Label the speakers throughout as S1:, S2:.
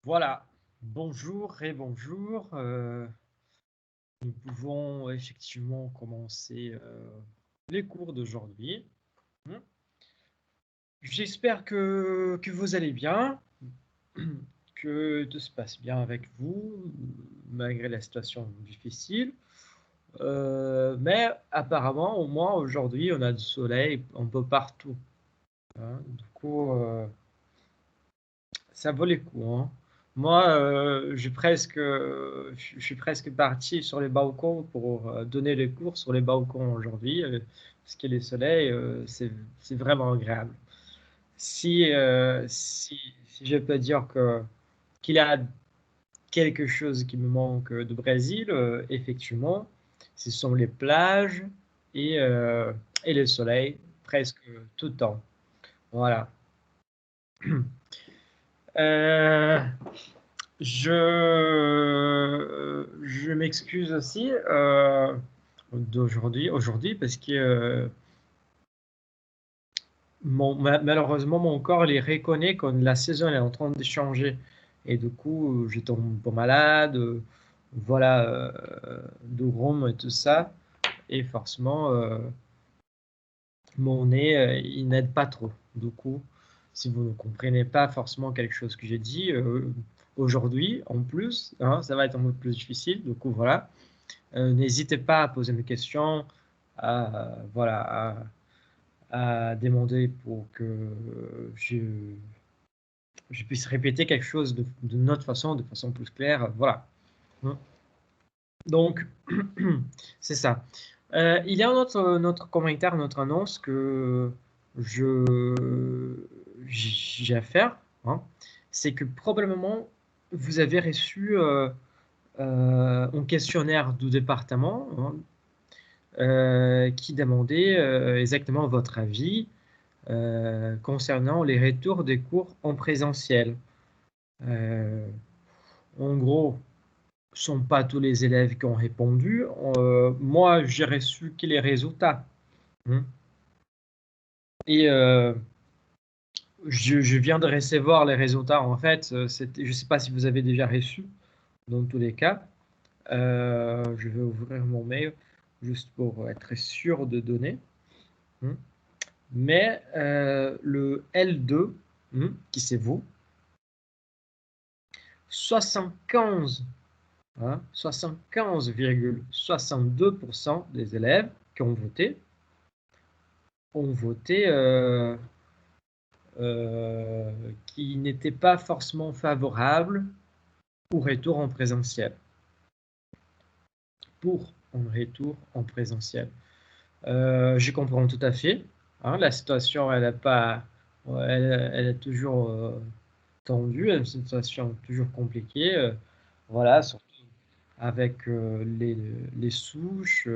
S1: Voilà, bonjour et bonjour. Nous pouvons effectivement commencer les cours d'aujourd'hui. Hmm. J'espère que vous allez bien, que tout se passe bien avec vous, malgré la situation difficile. Mais apparemment, au moins aujourd'hui, on a du soleil un peu partout, hein. Du coup, ça vaut les coups, hein. Moi, je suis presque parti sur les balcons pour donner les cours sur les balcons aujourd'hui, parce que le soleil, c'est vraiment agréable. Si je peux dire qu'il y a quelque chose qui me manque de Brésil, effectivement, ce sont les plages et, euh, et le soleil presque tout le temps. Voilà. Euh, je m'excuse aussi aujourd'hui parce que malheureusement mon corps les reconnaît quand la saison elle est en train de changer et du coup je tombe un peu malade, voilà, de rhume et tout ça et forcément mon nez il n'aide pas trop. Du coup, si vous ne comprenez pas forcément quelque chose que j'ai dit aujourd'hui en plus, hein, ça va être un peu plus difficile. Du coup, voilà. N'hésitez pas à poser mes questions, voilà, à demander pour que je puisse répéter quelque chose de notre façon, de façon plus claire. Voilà. Donc, c'est ça. Il y a notre commentaire, notre annonce que je j'ai à faire, hein. C'est que probablement vous avez reçu un questionnaire du département, hein, qui demandait exactement votre avis concernant les retours des cours en présentiel. Euh, En gros, ce ne sont pas tous les élèves qui ont répondu. Moi, j'ai reçu que les résultats, hein. Et je viens de recevoir les résultats. En fait, je ne sais pas si vous avez déjà reçu, dans tous les cas. Je vais ouvrir mon mail juste pour être sûr de donner, hein. Mais le L2, qui c'est vous, 75, hein, 75,62% des élèves qui ont voté qui n'étaient pas forcément favorables au retour en présentiel. Pour un retour en présentiel. Je comprends tout à fait, hein, la situation, elle est pas, elle est toujours tendue, une situation toujours compliquée, voilà, surtout avec les souches,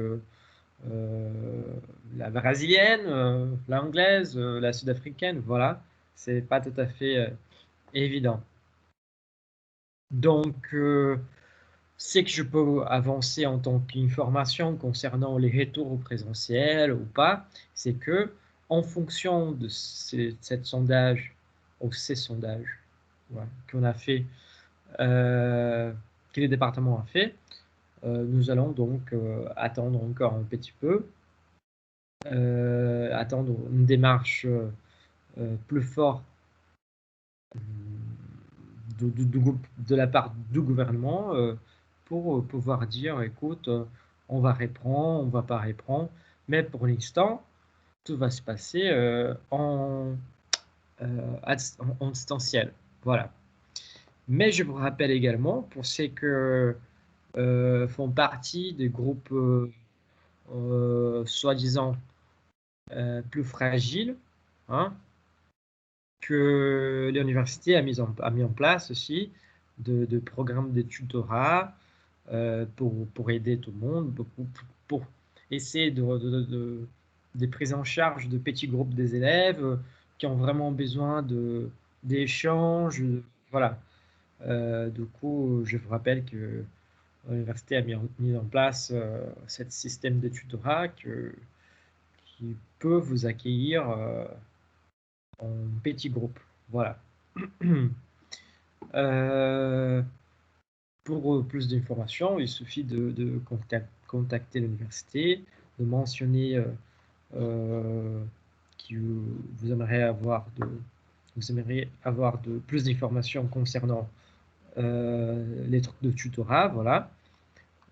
S1: euh, la brésilienne, l'anglaise, la sud-africaine, voilà, c'est pas tout à fait évident. Donc, c'est que je peux avancer en tant qu'information concernant les retours au présentiel ou pas, c'est que en fonction de cette sondage ou ces sondages, voilà, qu'on a fait, que le département a fait, nous allons donc attendre encore un petit peu, attendre une démarche plus forte de la part du gouvernement pour pouvoir dire, écoute, on va reprendre, on va pas reprendre, mais pour l'instant, tout va se passer en distanciel. Voilà. Mais je vous rappelle également, pour ceux que font partie des groupes soi-disant plus fragiles, hein, que l'université a mis en place aussi de programmes de tutorat pour aider tout le monde, pour essayer de prise en charge de petits groupes des élèves qui ont vraiment besoin d'échanges. Voilà. Du coup, je vous rappelle que l'université a mis en place ce système de tutorat qui peut vous accueillir en petits groupes. Voilà. pour plus d'informations, il suffit de contacter l'université, de mentionner que vous aimeriez avoir de plus d'informations concernant les trucs de tutorat, voilà.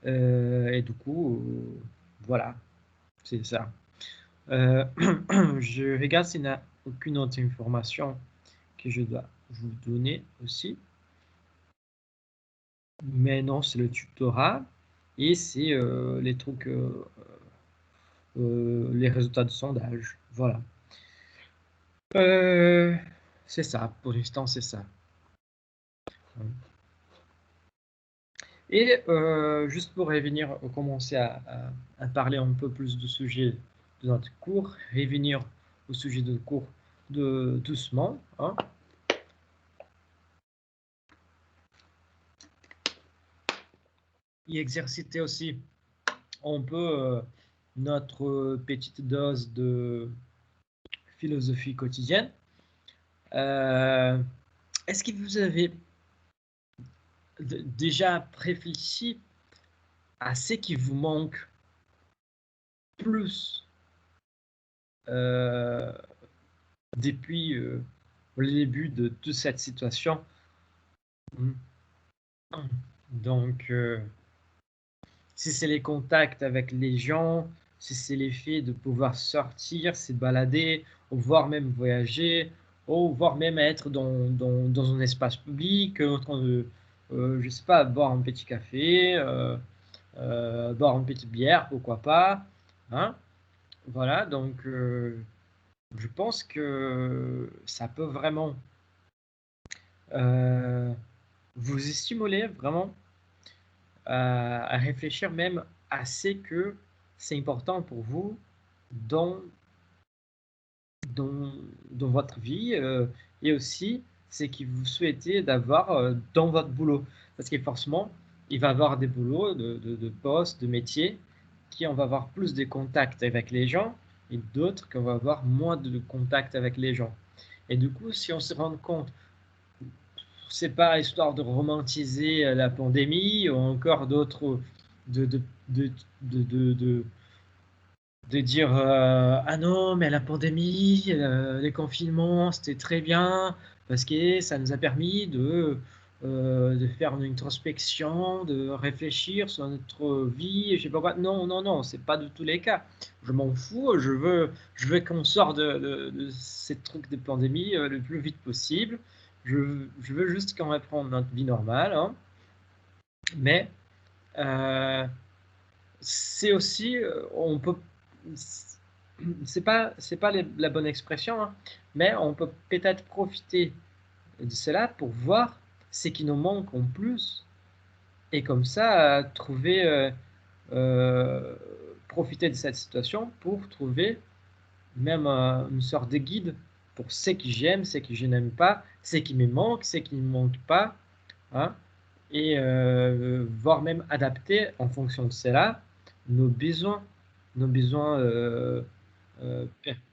S1: Et du coup, voilà, c'est ça. Je regarde s'il n'y a aucune autre information que je dois vous donner aussi. Mais non, c'est le tutorat et c'est les trucs, les résultats de sondage. Voilà. C'est ça, pour l'instant, c'est ça. Et juste pour revenir, commencer à parler un peu plus du sujet de notre cours, revenir au sujet de cours doucement. Hein. Et exercer aussi un peu notre petite dose de philosophie quotidienne. Est-ce que vous avez déjà réfléchi à ce qui vous manque plus depuis le début de toute cette situation? Donc, si c'est les contacts avec les gens, si c'est l'effet de pouvoir sortir, se balader, ou voire même voyager, ou voire même être dans un espace public, en train de, je sais pas, boire un petit café, boire une petite bière, pourquoi pas. Hein. Voilà, donc je pense que ça peut vraiment vous stimuler vraiment à réfléchir même à ce que c'est important pour vous dans, dans, dans votre vie et aussi ce que vous souhaitez d'avoir dans votre boulot. Parce que forcément, il va y avoir des boulots, de postes, de métiers qui on va avoir plus de contact avec les gens et d'autres qu'on va avoir moins de contact avec les gens. Et du coup, si on se rend compte, c'est pas histoire de romantiser la pandémie ou encore d'autres de, de, de, de, de, de, de dire ah non mais la pandémie, les confinements c'était très bien parce que ça nous a permis de faire une introspection, de réfléchir sur notre vie, je sais pas quoi. Non, non, non, c'est pas de tous les cas. Je m'en fous, je veux qu'on sorte de ces trucs de pandémie le plus vite possible. Je veux juste qu'on reprenne notre vie normale, hein. Mais c'est aussi, on peut, c'est pas la bonne expression, hein, mais on peut peut-être profiter de cela pour voir ce qui nous manque en plus et comme ça trouver, euh, profiter de cette situation pour trouver même une sorte de guide pour ce que j'aime, ce que je n'aime pas, ce qui me manque, ce qui ne me manque pas, hein, et voire même adapter en fonction de cela nos besoins, nos besoins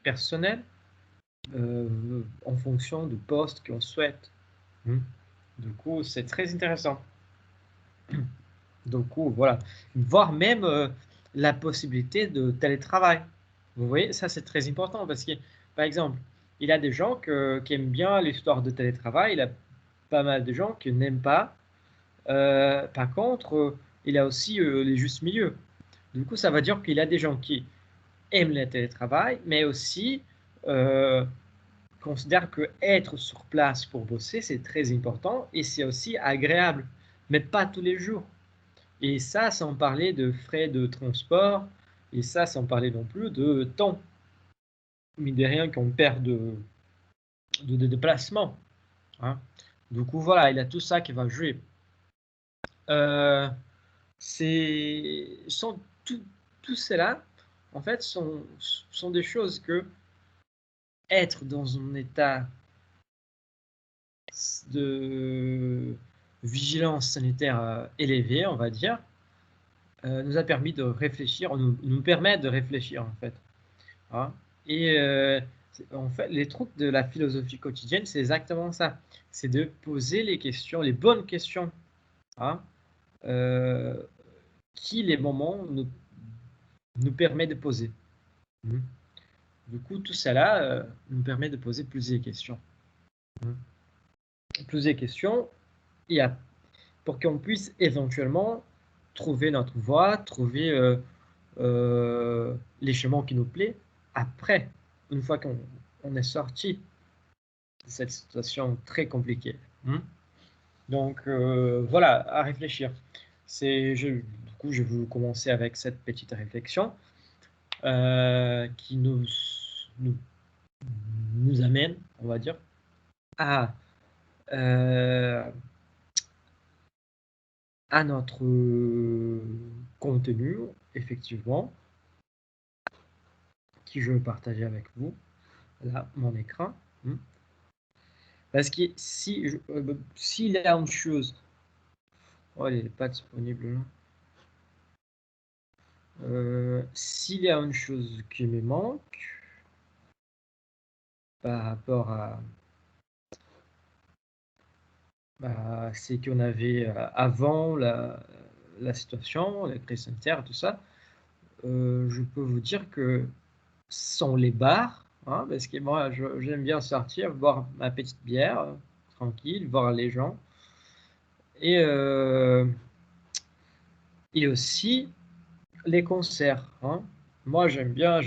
S1: personnels en fonction du poste qu'on souhaite. Du coup, c'est très intéressant. Du coup, voilà. Voire même la possibilité de télétravail. Vous voyez, ça c'est très important parce que, par exemple, il y a des gens qui aiment bien l'histoire de télétravail, il y a pas mal de gens qui n'aiment pas. Par contre, il y a aussi les justes milieux. Du coup, ça va dire qu'il y a des gens qui aiment le télétravail, mais aussi euh, considèrent que être sur place pour bosser, c'est très important et c'est aussi agréable, mais pas tous les jours. Et ça, sans parler de frais de transport, et ça, sans parler non plus de temps, mine de rien qu'on perd de déplacement. Hein. Du coup, voilà, il y a tout ça qui va jouer. Euh, sont tout cela, en fait, sont des choses que être dans un état de vigilance sanitaire élevé, on va dire, nous a permis de réfléchir, nous permet de réfléchir en fait. Hein. Et en fait, les trucs de la philosophie quotidienne, c'est exactement ça. C'est de poser les questions, les bonnes questions. Hein. qui les moments nous permet de poser. Du coup, tout cela nous permet de poser plusieurs questions. Plusieurs questions pour qu'on puisse éventuellement trouver notre voie, trouver les chemins qui nous plaisent après, une fois qu'on est sorti de cette situation très compliquée. Donc voilà, à réfléchir. Du coup, je vais commencer avec cette petite réflexion qui nous amène, on va dire, à notre contenu, effectivement, qui je veux partager avec vous. Là, mon écran. Parce que s'il y a une chose... Oh, elle n'est pas disponible là. S'il y a une chose qui me manque par rapport à ce qu'on avait avant la situation, la crise sanitaire, tout ça, je peux vous dire que sont les bars, parce que moi j'aime bien sortir, boire ma petite bière, tranquille, voir les gens, et aussi les concerts. Moi j'aime bien,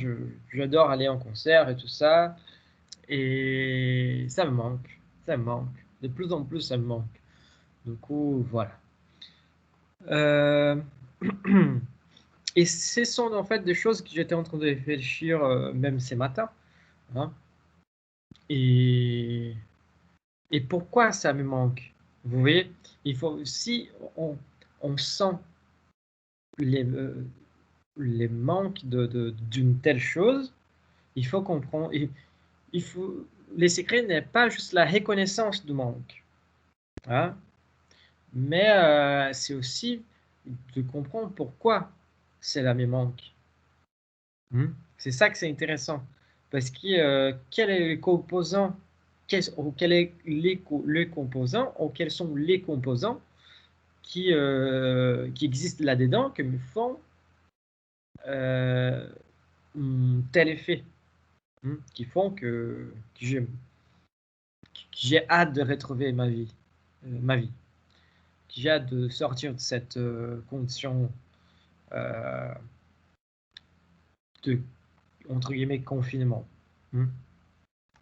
S1: j'adore aller en concert et tout ça, et ça me manque, de plus en plus ça me manque. Du coup, voilà. Et ce sont en fait des choses que j'étais en train de réfléchir même ces matins. Et pourquoi ça me manque? Vous voyez, il faut, si on sent les manques d'une telle chose, il faut comprendre. Il faut, les secrets n'est pas juste la reconnaissance du manque, mais c'est aussi de comprendre pourquoi cela me manque. C'est ça que c'est intéressant. Parce que quel est le composant, quel est le composant, ou quels sont les composants qui existent là-dedans, qui me font tel effet, qui font que j'ai hâte de retrouver ma vie, que j'ai hâte de sortir de cette condition de, entre guillemets, confinement.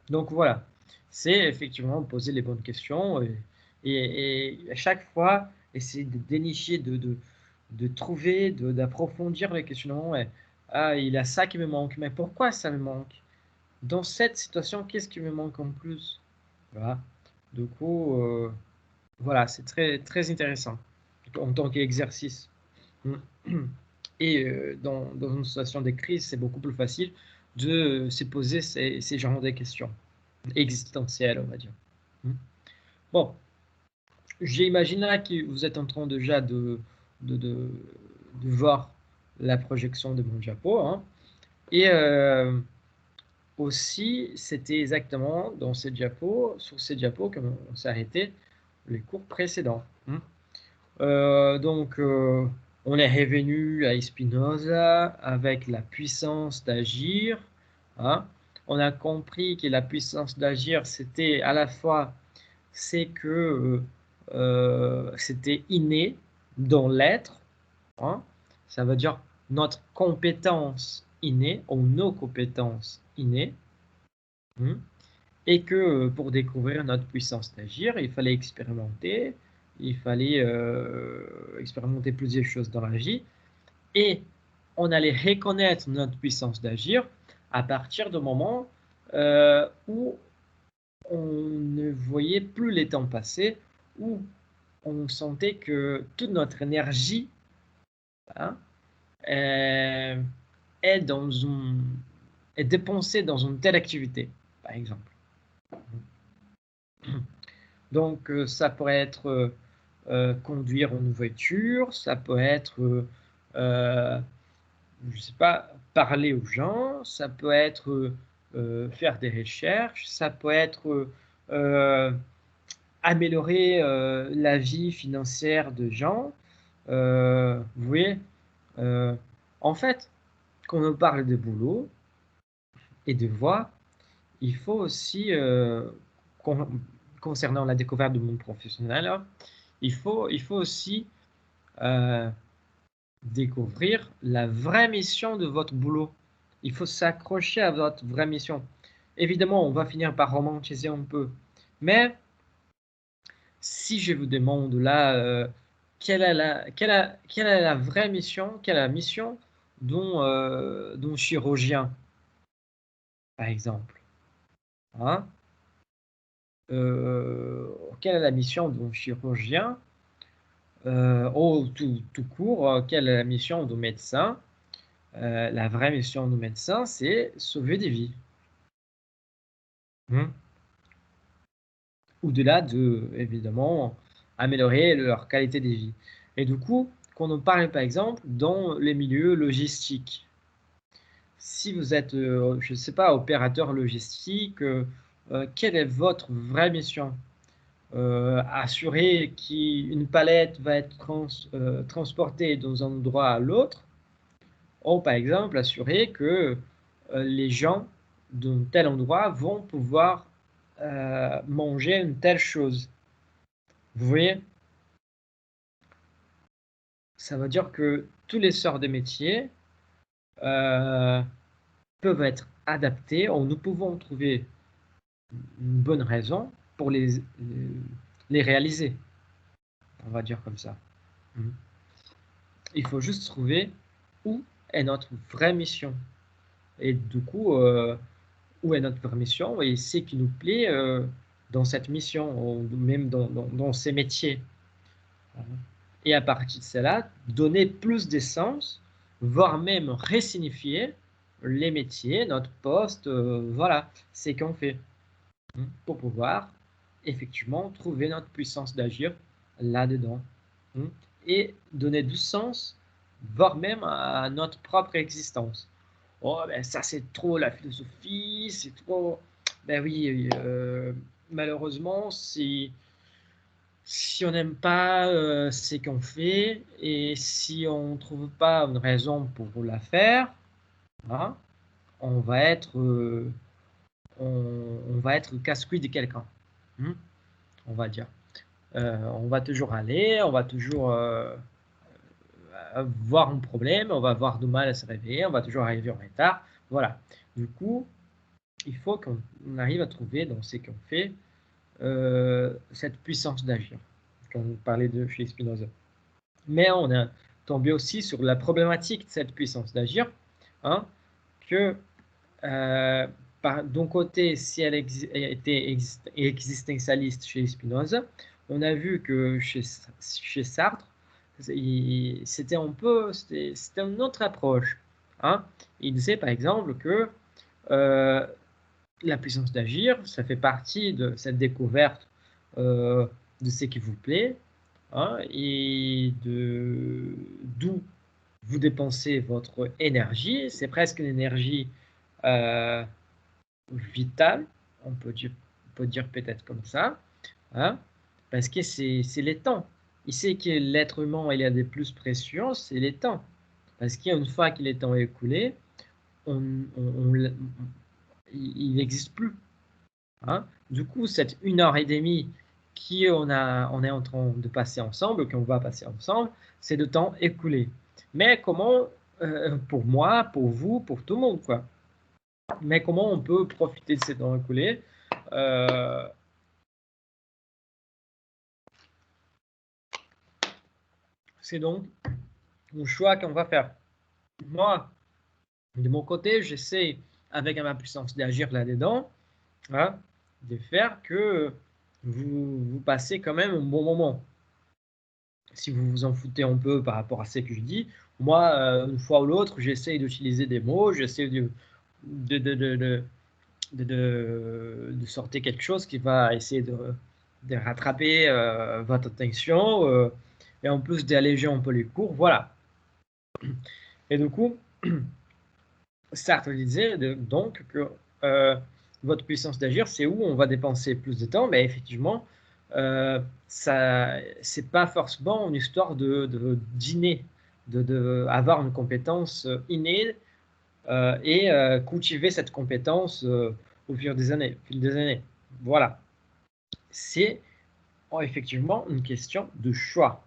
S1: Donc voilà, c'est effectivement poser les bonnes questions et à chaque fois essayer de dénicher, de trouver, d'approfondir les questionnements. Il y a ça qui me manque, mais pourquoi ça me manque? Dans cette situation, qu'est-ce qui me manque en plus? Voilà. Du coup, voilà, c'est très, très intéressant en tant qu'exercice. Et dans une situation de crise, c'est beaucoup plus facile de se poser ces genres de questions existentielles, on va dire. Bon, j'imagine que vous êtes en train déjà de voir la projection de mon diapo. Et aussi, c'était exactement dans ces diapos, sur ces diapos qu'on s'est arrêté les cours précédents. Donc, on est revenu à Spinoza avec la puissance d'agir. On a compris que la puissance d'agir, c'était à la fois, c'est que c'était inné dans l'être. Ça veut dire notre compétence innée ou nos compétences innées. Et que pour découvrir notre puissance d'agir, il fallait expérimenter. Il fallait expérimenter plusieurs choses dans la vie. Et on allait reconnaître notre puissance d'agir à partir du moment où on ne voyait plus les temps passer, où on sentait que toute notre énergie est dépensée dans une telle activité, par exemple. Donc, ça pourrait être conduire une voiture, ça peut être, je sais pas, parler aux gens, ça peut être faire des recherches, ça peut être améliorer la vie financière de gens, Vous voyez, en fait, quand on parle de boulot et de voix, il faut aussi, concernant la découverte du monde professionnel, hein, il faut aussi découvrir la vraie mission de votre boulot. Il faut s'accrocher à votre vraie mission. Évidemment, on va finir par romantiser un peu, mais si je vous demande là, quelle est la vraie mission, quelle est la mission d'un chirurgien, par exemple, hein? Quelle est la mission d'un chirurgien, tout court, quelle est la mission d'un médecin? La vraie mission d'un médecin, c'est sauver des vies. Mmh. Au-delà de, évidemment, améliorer leur qualité de vie. Et du coup, quand on parle, par exemple, dans les milieux logistiques, si vous êtes, je ne sais pas, opérateur logistique, quelle est votre vraie mission? Assurer qu'une palette va être transportée d'un endroit à l'autre, ou par exemple assurer que les gens d'un tel endroit vont pouvoir manger une telle chose. Vous voyez? Ça veut dire que tous les sortes de métiers euh, peuvent être adaptés, ou nous pouvons trouver une bonne raison pour les réaliser, on va dire comme ça. Mhm. Il faut juste trouver où est notre vraie mission. Et du coup, où est notre vraie mission et ce qui nous plaît dans cette mission, ou même dans ces métiers. Et à partir de cela, donner plus d'essence, voire même ressignifier les métiers, notre poste, voilà, c'est qu'on fait, pour pouvoir effectivement trouver notre puissance d'agir là-dedans, et donner du sens, voire même à notre propre existence. Oh, ben ça c'est trop la philosophie, c'est trop. Ben oui, malheureusement, si on n'aime pas ce qu'on fait et si on ne trouve pas une raison pour la faire, hein, on va être, on va être casse-couille de quelqu'un, on va dire. On va toujours aller, on va toujours voir un problème, on va avoir du mal à se réveiller, on va toujours arriver en retard. Voilà. Du coup, il faut qu'on arrive à trouver dans ce qu'on fait cette puissance d'agir, quand on parlait de chez Spinoza. Mais on a tombé aussi sur la problématique de cette puissance d'agir, hein, que d'un côté, si elle était existentialiste chez Spinoza, on a vu que chez Sartre, c'était un peu, c'était une autre approche. Hein. Il disait par exemple que euh, la puissance d'agir, ça fait partie de cette découverte de ce qui vous plaît, hein, et d'où vous dépensez votre énergie. C'est presque une énergie euh, vitale, on peut dire peut-être comme ça, hein, parce que c'est les temps. Il sait que l'être humain, il a des plus précieux, c'est les temps. Parce qu'une fois que les temps est écoulé, il n'existe plus. Hein. Du coup, cette 1 heure et demie on est en train de passer ensemble, qu'on va passer ensemble, c'est de temps écoulé. Mais comment, pour moi, pour vous, pour tout le monde, quoi. Mais comment on peut profiter de ces temps écoulés c'est donc un choix qu'on va faire. Moi, de mon côté, j'essaie, avec ma puissance d'agir là-dedans, hein, de faire que vous passez quand même un bon moment. Si vous vous en foutez un peu par rapport à ce que je dis, moi, une fois ou l'autre, j'essaie d'utiliser des mots, j'essaie de, de, de, de, de sortir quelque chose qui va essayer de rattraper votre attention et en plus d'alléger un peu les cours, voilà. Et du coup, Sartre disait donc que votre puissance d'agir, c'est où on va dépenser plus de temps, mais effectivement, c'est pas forcément une histoire d'inné, avoir une compétence innée et cultiver cette compétence au fil des années. Voilà. C'est effectivement une question de choix.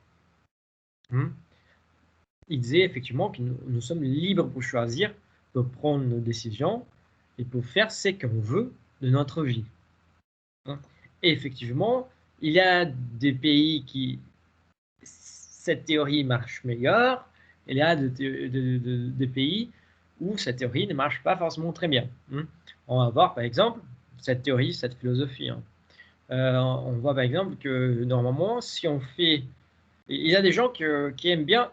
S1: Il disait effectivement que nous sommes libres pour choisir, pour prendre nos décisions et pour faire ce qu'on veut de notre vie. Et effectivement, il y a des pays qui cette théorie marche meilleur, et il y a des pays où cette théorie ne marche pas forcément très bien. On va voir par exemple cette théorie, cette philosophie. On voit par exemple que normalement, si on fait... Il y a des gens qui aiment bien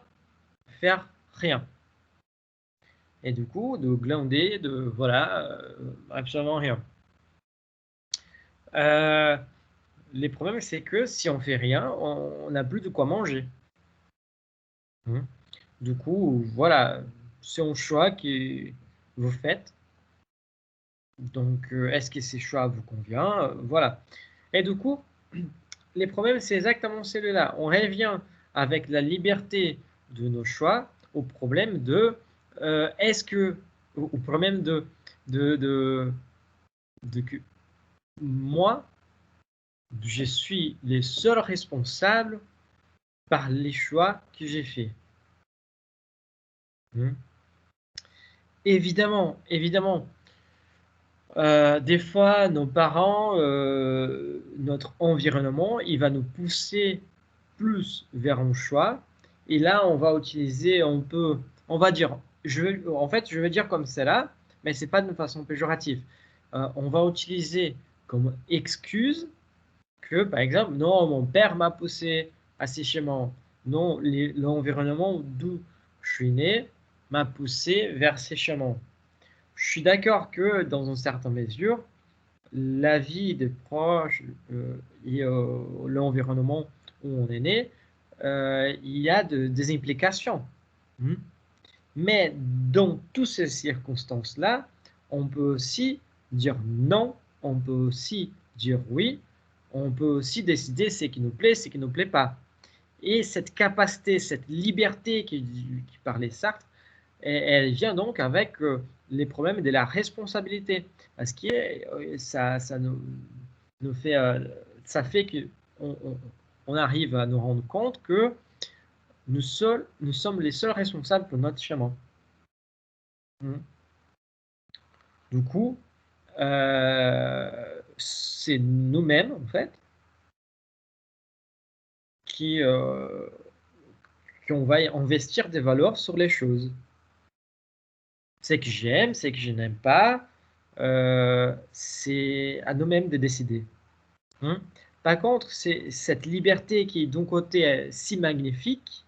S1: faire rien. Et du coup, de glander, voilà, absolument rien. Les problèmes, c'est que si on fait rien, on n'a plus de quoi manger. Du coup, voilà, c'est un choix que vous faites. Donc, est-ce que ces choix vous convient? Voilà. Et du coup, les problèmes, c'est exactement celui-là. On revient avec la liberté de nos choix au problème de est-ce que au problème de que moi, je suis le seul responsable par les choix que j'ai faits. Évidemment, évidemment. Des fois, nos parents, notre environnement, il va nous pousser plus vers un choix. Et là, on va utiliser on va dire, en fait, je veux dire comme cela, mais c'est pas de façon péjorative. On va utiliser comme excuse que, par exemple, non, mon père m'a poussé à ces schémas. Non, l'environnement d'où je suis né m'a poussé vers ces chemins. Je suis d'accord que dans une certaine mesure, la vie des proches et l'environnement où on est né, il y a des implications. Mais dans toutes ces circonstances-là, on peut aussi dire non, on peut aussi dire oui, on peut aussi décider ce qui nous plaît, ce qui ne nous plaît pas. Et cette capacité, cette liberté qui parlait Sartre, elle vient donc avec les problèmes de la responsabilité. Parce que ça nous fait, ça fait qu'on arrive à nous rendre compte que nous sommes les seuls responsables pour notre chemin. Du coup, c'est nous-mêmes, en fait, qu'on va investir des valeurs sur les choses. C'est que j'aime, c'est que je n'aime pas, c'est à nous-mêmes de décider. Par contre, c'est cette liberté qui est d'un côté si magnifique,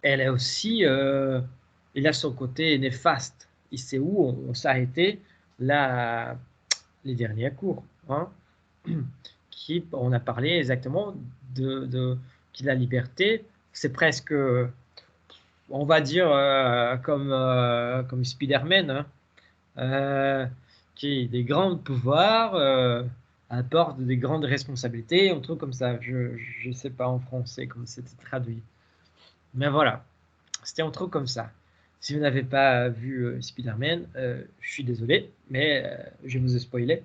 S1: elle est aussi, il a son côté néfaste. Et c'est où on s'arrêtait là, les derniers cours, on a parlé exactement de la liberté, c'est presque, on va dire, comme Spider-Man, qui a des grands pouvoirs apporte des grandes responsabilités, un truc comme ça. Je ne sais pas en français comment c'était traduit. Mais voilà, c'était un truc comme ça. Si vous n'avez pas vu Spider-Man, je suis désolé, mais je vous ai spoilé.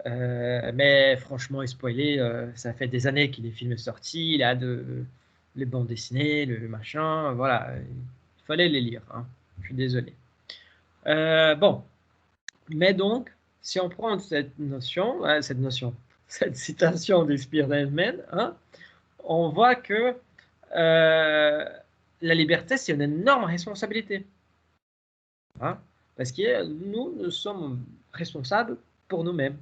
S1: Mais franchement, spoilé, ça fait des années qu'il est film sorti, il a les bandes dessinées, le machin, voilà, il fallait les lire, je suis désolé. Bon, mais donc, si on prend cette citation de Spider-Man, on voit que la liberté, c'est une énorme responsabilité. Parce que nous sommes responsables pour nous-mêmes.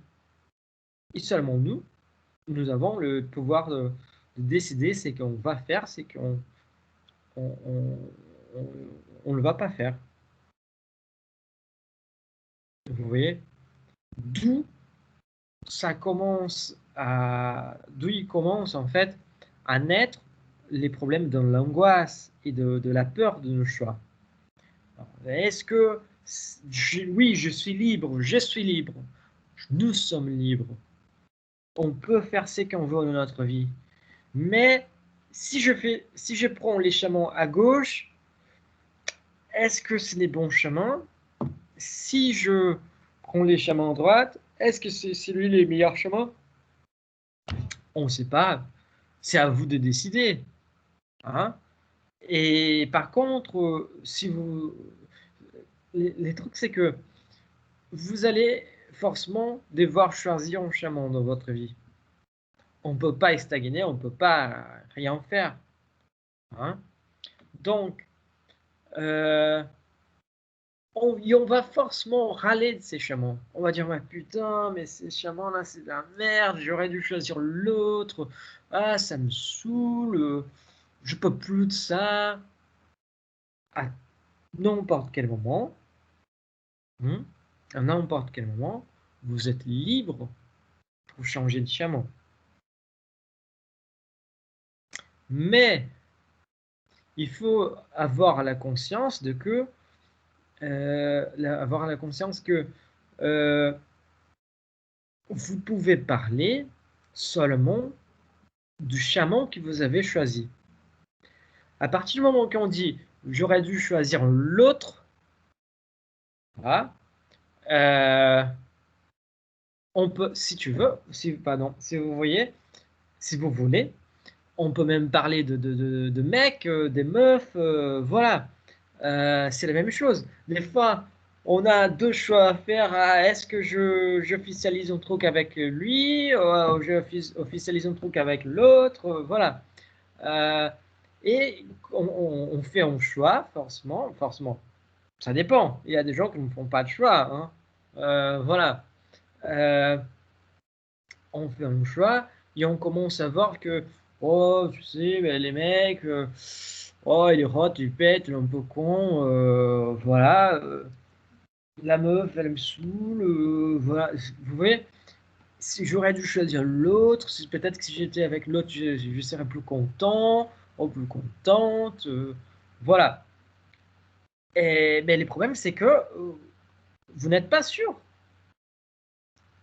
S1: Et seulement nous avons le pouvoir de décider ce qu'on va faire, ce qu'on on ne va pas faire. Vous voyez? D'où il commence en fait à naître les problèmes de l'angoisse et de la peur de nos choix. Est-ce que oui, je suis libre, nous sommes libres. on peut faire ce qu'on veut dans notre vie. Mais si je prends les chemins à gauche, est-ce que c'est les bons chemins? Si je prends les chemins à droite, est-ce que c'est lui les meilleurs chemins? On ne sait pas. C'est à vous de décider. Hein? Et par contre, si vous... Les trucs, c'est que vous allez forcément devoir choisir un chemin dans votre vie. On ne peut pas stagner, on ne peut pas rien faire. Hein? Donc, on va forcément râler de ces chemins. On va dire, mais putain, mais ces chemins-là, c'est de la merde, j'aurais dû choisir l'autre. Ah, ça me saoule, je peux plus de ça. À n'importe quel moment, à n'importe quel moment, vous êtes libre pour changer de chemin. Mais il faut avoir la conscience de que vous pouvez parler seulement du chaman que vous avez choisi. À partir du moment qu'on dit j'aurais dû choisir l'autre, voilà, on peut, si tu veux, si vous voyez, si vous voulez, on peut même parler de mecs, des meufs, voilà. C'est la même chose. Des fois, on a deux choix à faire. Ah, est-ce que je officialise un truc avec lui, ou je officialise un truc avec l'autre, voilà. Euh, et on fait un choix, forcément. Ça dépend. Il y a des gens qui ne font pas de choix. Hein. Voilà. Euh, on fait un choix et on commence à voir que, oh, tu sais, mais les mecs, oh, il est hot, il pète, il est un peu con, voilà. La meuf, elle me saoule, voilà. Vous voyez, si j'aurais dû choisir l'autre, peut-être que si j'étais avec l'autre, je serais plus content, ou plus contente, voilà. Mais le problème, c'est que vous n'êtes pas sûr.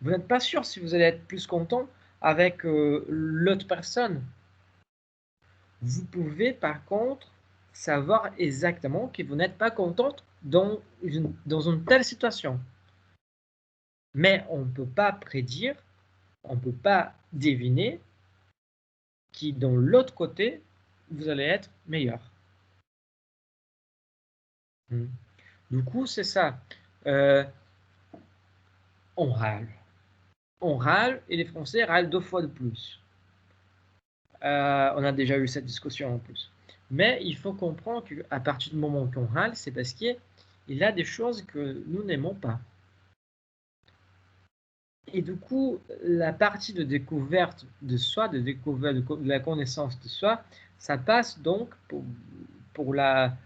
S1: Vous n'êtes pas sûr si vous allez être plus content avec l'autre personne. Vous pouvez par contre savoir exactement que vous n'êtes pas contente dans une telle situation. Mais on ne peut pas prédire, on ne peut pas deviner qui dans l'autre côté, vous allez être meilleur. Du coup, c'est ça. Euh, on râle. On râle et les Français râlent 2 fois de plus. On a déjà eu cette discussion en plus. Mais il faut comprendre qu'à partir du moment qu'on râle, c'est parce qu'il y a des choses que nous n'aimons pas. Et du coup, la partie de découverte de soi, de découverte de la connaissance de soi, ça passe donc pour la,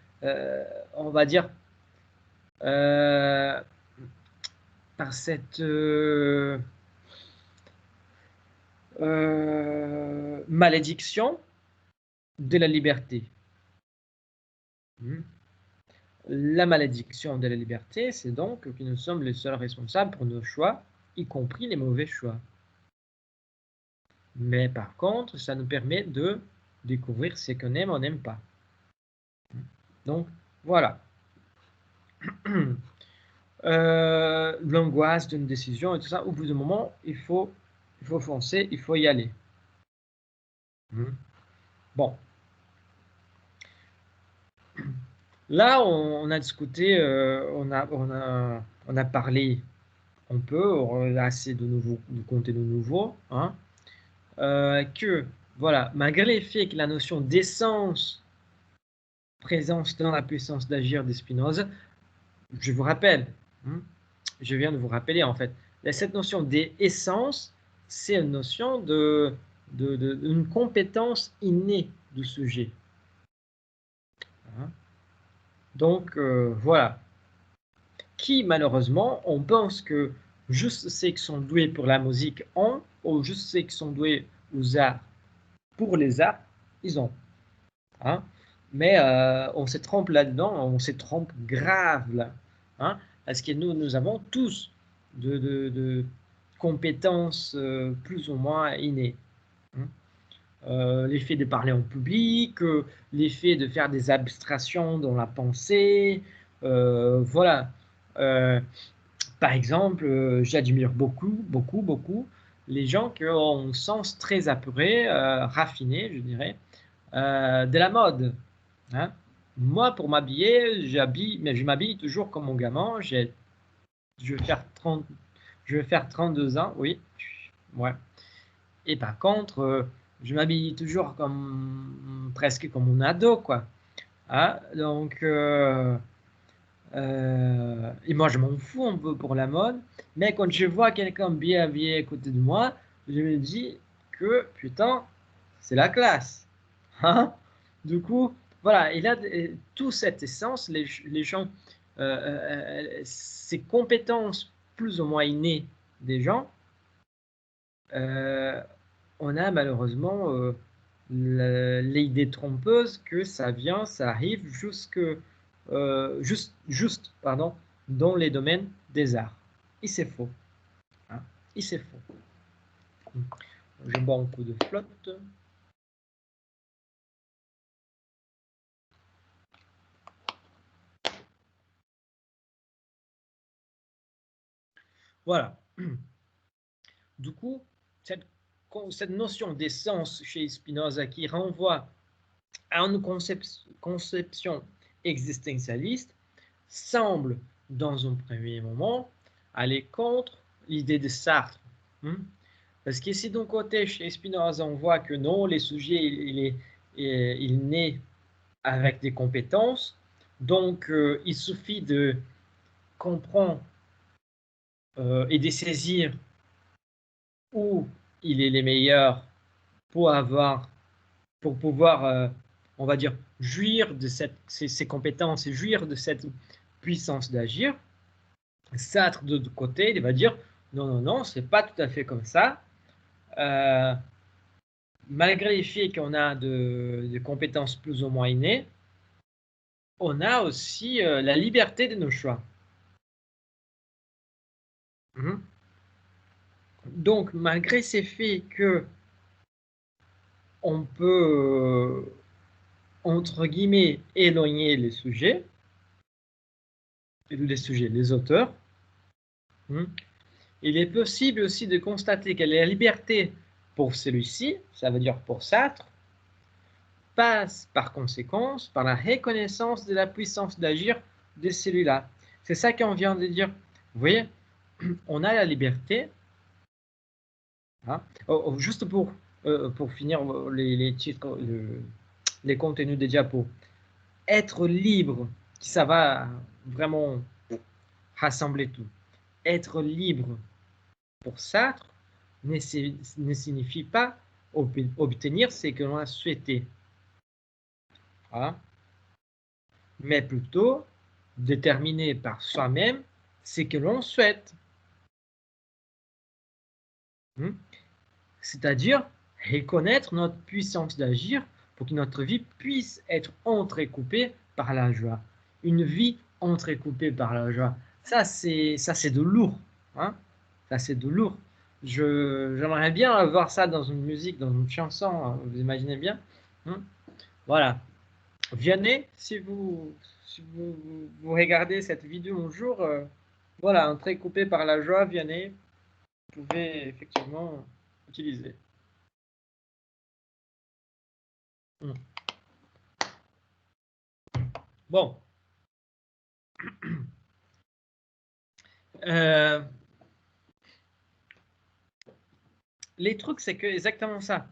S1: on va dire, par cette malédiction de la liberté. La malédiction de la liberté, c'est donc que nous sommes les seuls responsables pour nos choix, y compris les mauvais choix. Mais par contre, ça nous permet de découvrir ce qu'on aime, on n'aime pas. Donc, voilà. L'angoisse d'une décision et tout ça, au bout d'un moment, il faut foncer, il faut y aller. Bon. Là, on a discuté, on a parlé un peu, on a assez de contenu nouveau, hein, que, voilà, malgré le fait que la notion d'essence présente dans la puissance d'agir de Spinoza, je vous rappelle, je viens de vous rappeler en fait, cette notion d'essence, c'est une notion d'une compétence innée du sujet. Hein. Donc, voilà. Qui, malheureusement, on pense que juste ceux qui sont doués pour la musique ont, ou juste ceux qui sont doués aux arts, pour les arts, ils ont. Hein. Mais on se trompe là-dedans, on se trompe grave là. Hein, parce que nous avons tous compétences plus ou moins innées. L'effet de parler en public, l'effet de faire des abstractions dans la pensée, voilà. Par exemple, j'admire beaucoup les gens qui ont un sens très apuré, raffiné, je dirais, de la mode. Hein. Moi, pour m'habiller, mais je m'habille toujours comme mon gamin. Je vais faire 32 ans, oui. Ouais. Et par contre, je m'habille toujours presque comme un ado, quoi. Ah, donc, et moi, je m'en fous un peu pour la mode, mais quand je vois quelqu'un bien habillé à côté de moi, je me dis que, putain, c'est la classe. Hein. Du coup, voilà, et là, toute cette essence, les gens, ces compétences plus ou moins innées des gens, on a malheureusement l'idée trompeuse que ça arrive juste, pardon, dans les domaines des arts. Et c'est faux. Hein. Et c'est faux. Je bois un coup de flotte. Voilà. Du coup, cette notion d'essence chez Spinoza qui renvoie à une conception existentialiste semble, dans un premier moment, aller contre l'idée de Sartre. Parce qu'ici, d'un côté, chez Spinoza, on voit que non, les sujets, il naît avec des compétences, donc il suffit de comprendre et de saisir où il est le meilleur pour pouvoir, on va dire, jouir de ces compétences et jouir de cette puissance d'agir. Sartre, de côté, il va dire non, non, non, c'est pas tout à fait comme ça. Malgré les faits qu'on a de compétences plus ou moins innées, on a aussi la liberté de nos choix. Donc, malgré ces faits que on peut, entre guillemets, éloigner les auteurs, il est possible aussi de constater que la liberté pour celui-ci, ça veut dire pour Sartre, passe par conséquence par la reconnaissance de la puissance d'agir de celui-là. C'est ça qu'on vient de dire. Vous voyez, on a la liberté. Hein, juste pour finir les titres, les contenus des diapos. Être libre, ça va vraiment rassembler tout. Être libre pour Sartre ne signifie pas obtenir ce que l'on a souhaité. Hein, mais plutôt déterminer par soi-même ce que l'on souhaite. C'est-à-dire reconnaître notre puissance d'agir pour que notre vie puisse être entrecoupée par la joie. Une vie entrecoupée par la joie. Ça, c'est de lourd. Hein. Ça, c'est de lourd. J'aimerais bien avoir ça dans une musique, dans une chanson. Hein, vous imaginez bien. Voilà. Vianney, si vous regardez cette vidéo un jour, voilà, entrecoupé par la joie, Vianney, vous pouvez effectivement utiliser. Bon. Les trucs, c'est que exactement ça.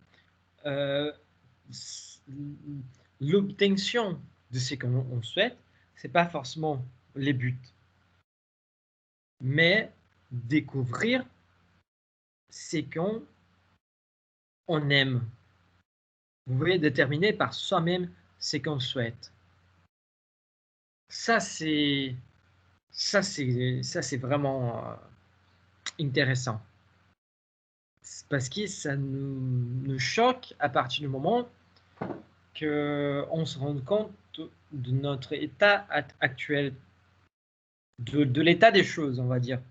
S1: L'obtention de ce qu'on souhaite, c'est pas forcément les buts, mais découvrir ce qu'on aime. Vous voyez, déterminer par soi-même ce qu'on souhaite. Ça, c'est vraiment intéressant. Parce que ça nous choque à partir du moment qu'on se rend compte de notre état actuel, de l'état des choses, on va dire.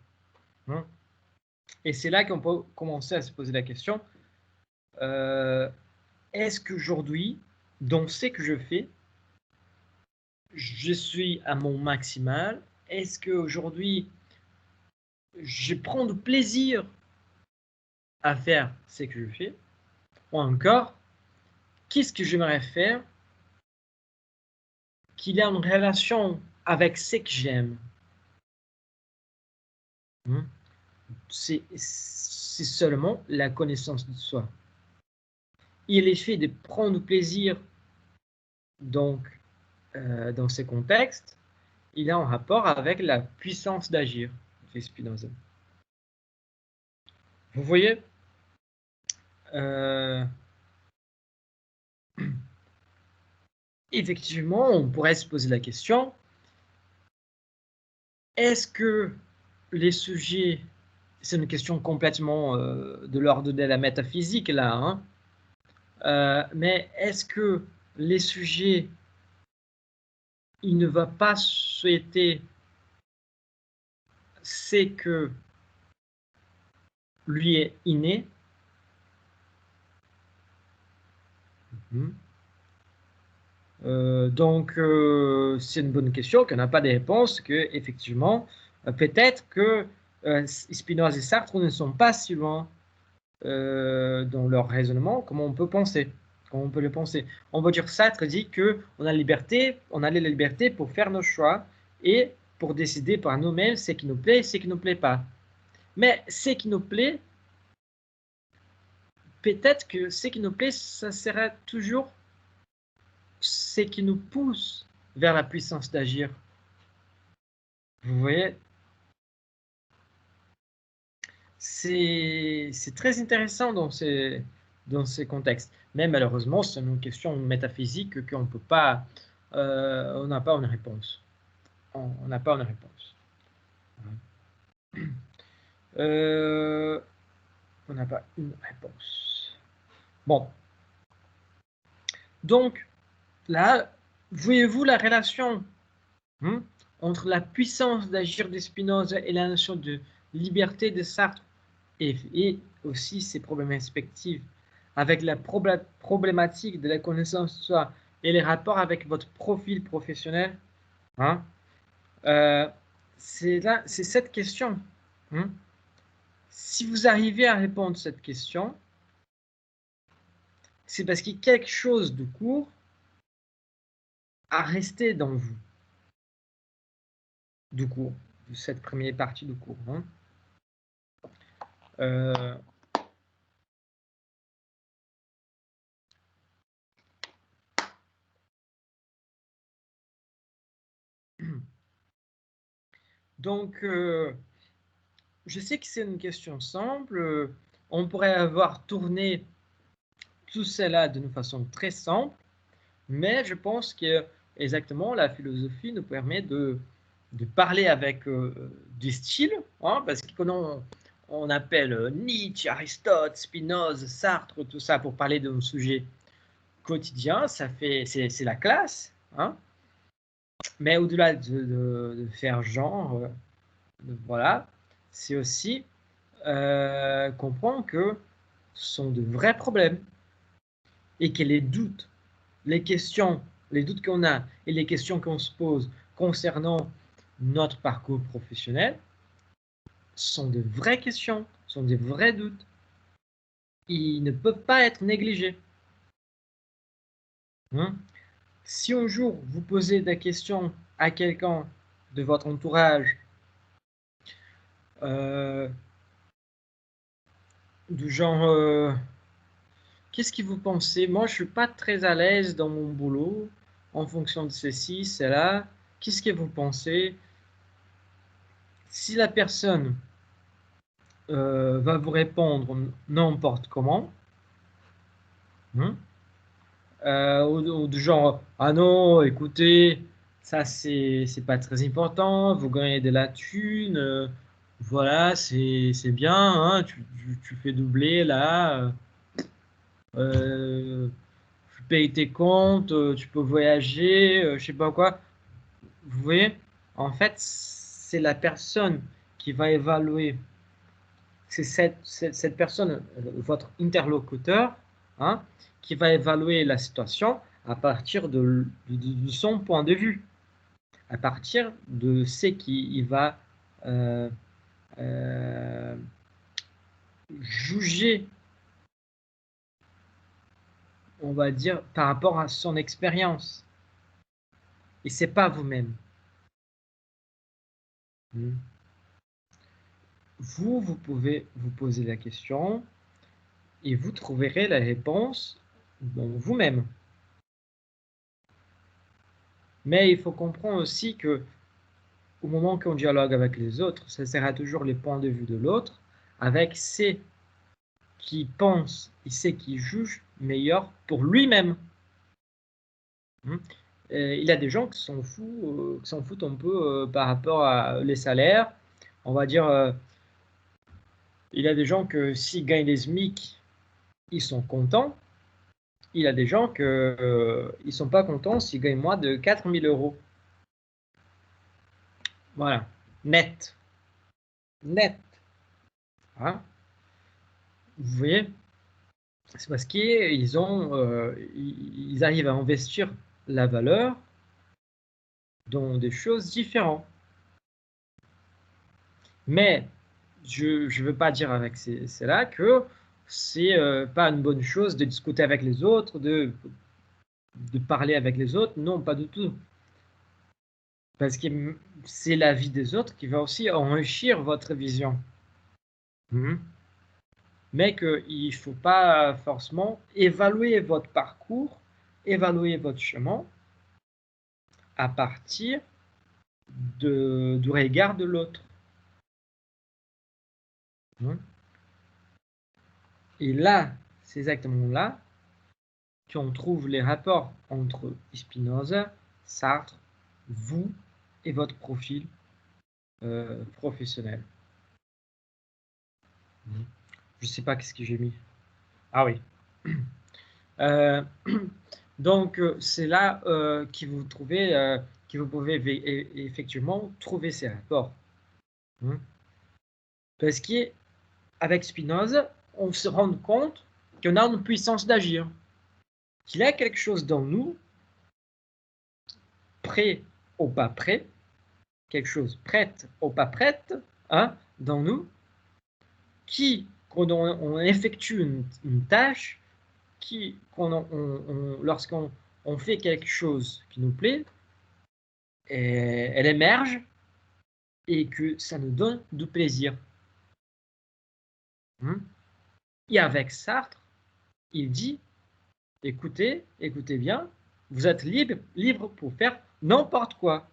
S1: Et c'est là qu'on peut commencer à se poser la question, est-ce qu'aujourd'hui, dans ce que je fais, je suis à mon maximal? Est-ce qu'aujourd'hui, je prends du plaisir à faire ce que je fais? Ou encore, qu'est-ce que j'aimerais faire qu'il ait une relation avec ce que j'aime? C'est seulement la connaissance de soi. Et l'effet de prendre plaisir donc, dans ces contextes, il est en rapport avec la puissance d'agir, fait Spinoza. Vous voyez, effectivement, on pourrait se poser la question, est-ce que les sujets, c'est une question complètement de l'ordre de la métaphysique là, hein, mais est-ce que les sujets, il ne va pas souhaiter c'est que lui est inné? Donc, c'est une bonne question, qu'on n'a pas de réponse, que effectivement, peut-être que Spinoza et Sartre ne sont pas si loin dans leur raisonnement comme on peut penser. Comme on peut le penser. On va dire Sartre dit que on a la liberté pour faire nos choix et pour décider par nous-mêmes ce qui nous plaît et ce qui ne nous plaît pas. Mais ce qui nous plaît, peut-être que ce qui nous plaît, ça sera toujours ce qui nous pousse vers la puissance d'agir. Vous voyez, c'est très intéressant dans ces contextes. Mais malheureusement, c'est une question métaphysique qu'on ne peut pas, on n'a pas une réponse. On n'a pas une réponse. On n'a pas une réponse. Bon. Donc, là, voyez-vous la relation entre la puissance d'agir de Spinoza et la notion de liberté de Sartre et aussi ses problèmes respectifs avec la problématique de la connaissance de soi et les rapports avec votre profil professionnel, hein, c'est cette question. Si vous arrivez à répondre à cette question, c'est parce qu'il y a quelque chose de court à rester dans vous, du cours, de cette première partie du cours. Donc, je sais que c'est une question simple. On pourrait avoir tourné tout cela d'une façon très simple, mais je pense que exactement la philosophie nous permet de parler avec des styles, parce qu'on on appelle Nietzsche, Aristote, Spinoza, Sartre, tout ça pour parler d'un sujet quotidien, c'est la classe, mais au-delà de faire genre, voilà, c'est aussi comprendre que ce sont de vrais problèmes et que les doutes, les questions, les doutes qu'on a et les questions qu'on se pose concernant notre parcours professionnel sont de vraies questions, sont des vrais doutes. Ils ne peuvent pas être négligés. Si un jour vous posez des questions à quelqu'un de votre entourage, du genre qu'est-ce que vous pensez? Moi, je suis pas très à l'aise dans mon boulot en fonction de ceci, cela. Qu'est-ce que vous pensez? Si la personne va vous répondre n'importe comment, ou du genre ah non, écoutez, ça c'est pas très important, vous gagnez de la thune, voilà, c'est bien, hein, tu fais doubler là. Tu payes tes comptes, tu peux voyager, je sais pas quoi. Vous voyez, en fait, c'est la personne qui va évaluer c'est cette personne, votre interlocuteur, hein, qui va évaluer la situation à partir de son point de vue, à partir de ce qu'il va juger, on va dire, par rapport à son expérience. Et c'est pas vous-même. Vous pouvez vous poser la question et vous trouverez la réponse vous-même. Mais il faut comprendre aussi que au moment qu'on dialogue avec les autres, ce sera toujours les points de vue de l'autre, avec ceux qui pensent et ceux qui jugent meilleur pour lui-même. Il y a des gens qui s'en foutent un peu par rapport à les salaires. On va dire, il y a des gens que s'ils gagnent des SMIC, ils sont contents. Il y a des gens qui ne sont pas contents s'ils gagnent moins de 4 000 €. Voilà, net. Net. Hein? Vous voyez? C'est parce qu'ils ils arrivent à investir la valeur dans des choses différentes. Mais je ne veux pas dire avec cela que c'est pas une bonne chose de discuter avec les autres, de parler avec les autres. Non, pas du tout. Parce que c'est la vie des autres qui va aussi enrichir votre vision. Mais qu'il ne faut pas forcément évaluer votre parcours, évaluer votre chemin à partir du regard de l'autre. Et là, c'est exactement là qu'on trouve les rapports entre Spinoza, Sartre, vous et votre profil professionnel. Je ne sais pas qu'est-ce que j'ai mis. Ah oui. Donc, c'est là que vous pouvez effectivement trouver ces rapports. Parce qu'avec Spinoza, on se rend compte qu'on a une puissance d'agir, qu'il y a quelque chose dans nous, prêt ou pas prêt, quelque chose prête ou pas prête, hein, dans nous, qui, quand on effectue une tâche, lorsqu'on fait quelque chose qui nous plaît, elle émerge et que ça nous donne du plaisir. Et avec Sartre, il dit, écoutez bien, vous êtes libre pour faire n'importe quoi.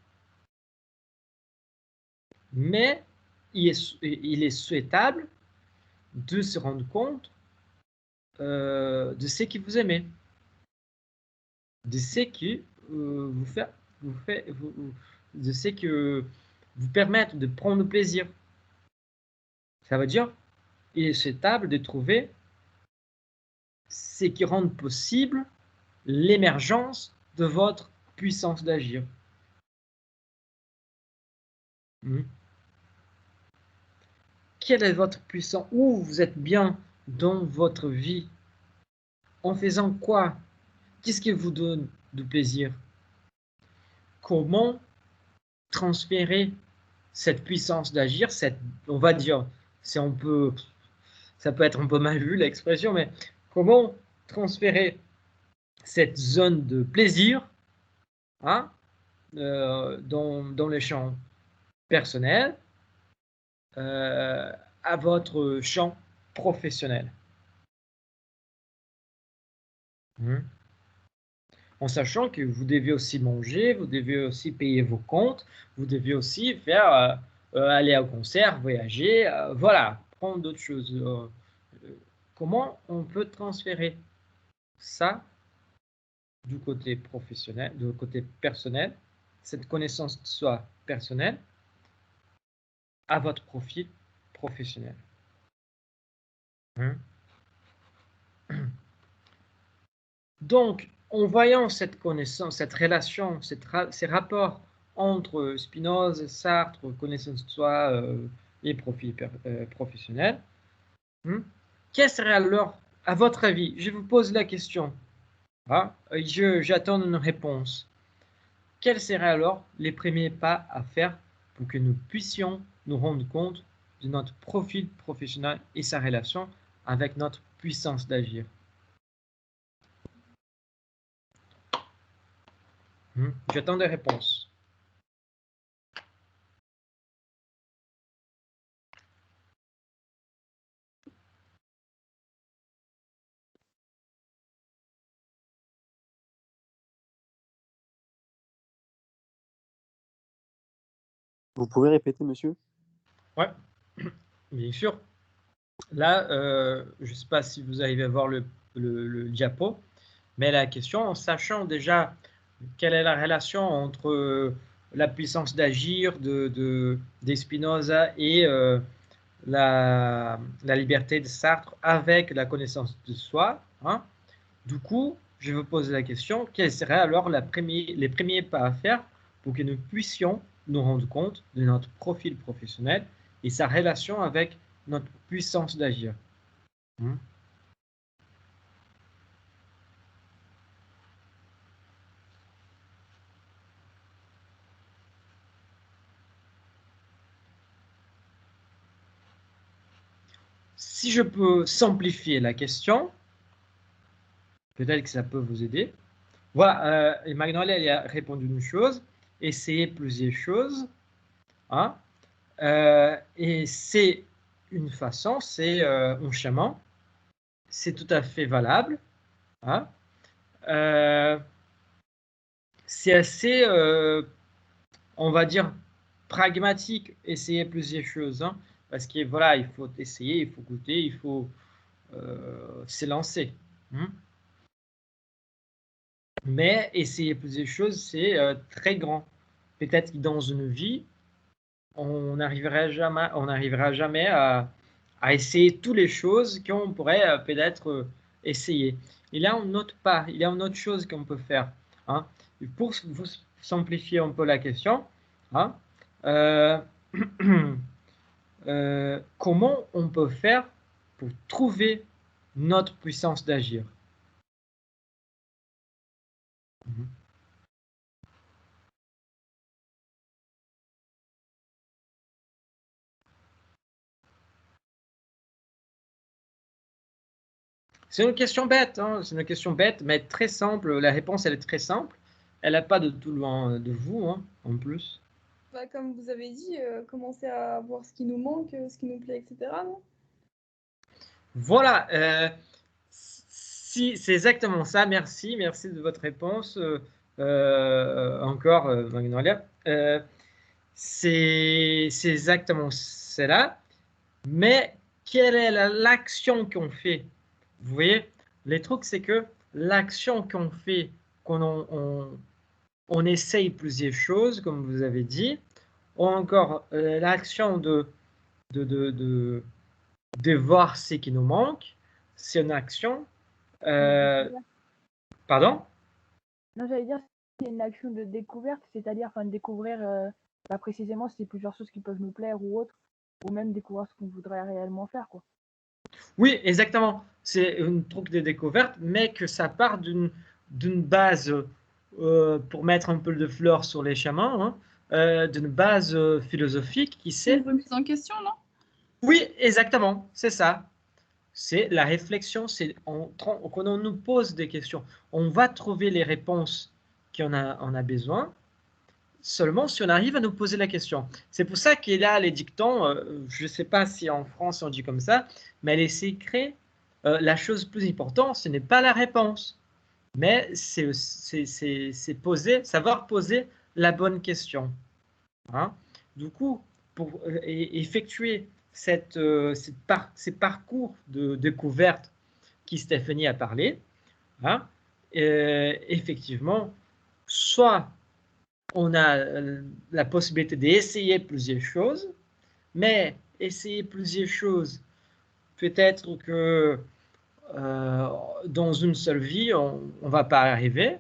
S1: Mais il est souhaitable de se rendre compte de ce que vous aimez, de ce qui de ce que vous permettent de prendre plaisir. Ça veut dire, il est souhaitable de trouver ce qui rend possible l'émergence de votre puissance d'agir. Quelle est votre puissance? Où vous êtes bien dans votre vie? En faisant quoi? Qu'est-ce qui vous donne du plaisir? Comment transférer cette puissance d'agir, on va dire, ça peut être un peu mal vu l'expression, mais comment transférer cette zone de plaisir, hein, dans les champs personnels à votre champ professionnel. En sachant que vous devez aussi manger, vous devez aussi payer vos comptes, vous devez aussi faire aller au concert, voyager, voilà, prendre d'autres choses. Comment on peut transférer ça du côté professionnel, du côté personnel, cette connaissance de soi personnelle, à votre profil professionnel. Donc, en voyant cette connaissance, cette relation, ces rapports entre Spinoza, Sartre, connaissance de soi et profil professionnel, Quel serait alors, à votre avis, je vous pose la question, j'attends une réponse. Quels seraient alors les premiers pas à faire pour que nous puissions nous rendre compte de notre profil professionnel et sa relation avec notre puissance d'agir? J'attends des réponses.
S2: Vous pouvez répéter, monsieur?
S1: Ouais, bien sûr. Là, je ne sais pas si vous arrivez à voir le diapo, mais la question, en sachant déjà quelle est la relation entre la puissance d'agir de Spinoza et la liberté de Sartre avec la connaissance de soi. Du coup, je vous pose la question, quels seraient alors les premiers pas à faire pour que nous puissions nous rendre compte de notre profil professionnel et sa relation avec notre puissance d'agir? Si je peux simplifier la question, peut-être que ça peut vous aider. Voilà, Magnolia elle a répondu une chose, essayer plusieurs choses. Et c'est une façon, c'est un chemin, c'est tout à fait valable. C'est assez, on va dire, pragmatique, essayer plusieurs choses. Parce que voilà, il faut essayer, il faut goûter, il faut s'élancer. Mais essayer plusieurs choses, c'est très grand. Peut-être que dans une vie, on n'arrivera jamais à essayer toutes les choses qu'on pourrait peut-être essayer. Il y a une autre part, il y a une autre chose qu'on peut faire. Pour vous simplifier un peu la question, euh, comment on peut faire pour trouver notre puissance d'agir? C'est une question bête, c'est une question bête, mais très simple. La réponse, elle est très simple. Elle n'a pas de tout loin de vous, en plus.
S3: Bah, comme vous avez dit, commencer à voir ce qui nous manque, ce qui nous plaît, etc. Non?
S1: Voilà, si, c'est exactement ça. Merci de votre réponse. Encore, Magnolia. C'est exactement cela. Mais quelle est l'action qu'on fait? Vous voyez, les trucs, c'est que l'action qu'on fait, on essaye plusieurs choses, comme vous avez dit, ou encore l'action de voir ce qui nous manque, c'est une action. Pardon?
S4: Non, j'allais dire, c'est une action de découverte, c'est-à-dire découvrir précisément si c'est plusieurs choses qui peuvent nous plaire ou autre, ou même découvrir ce qu'on voudrait réellement faire, quoi.
S1: Oui, exactement. C'est un truc de découverte, mais que ça part d'une base, pour mettre un peu de fleurs sur les chemins, d'une base philosophique qui
S3: C'est une
S1: sait.
S3: remise en question, non?
S1: Oui, exactement, c'est ça. C'est la réflexion, c'est quand on nous pose des questions, on va trouver les réponses qu'on a besoin, seulement si on arrive à nous poser la question. C'est pour ça qu'il y a les dictons, je ne sais pas si en France on dit comme ça, mais les secrets, la chose plus importante, ce n'est pas la réponse, mais c'est savoir poser la bonne question. Du coup, pour effectuer ces parcours de découverte qui Stéphanie a parlé, effectivement, soit on a la possibilité d'essayer plusieurs choses, mais essayer plusieurs choses, peut-être que dans une seule vie, on ne va pas arriver.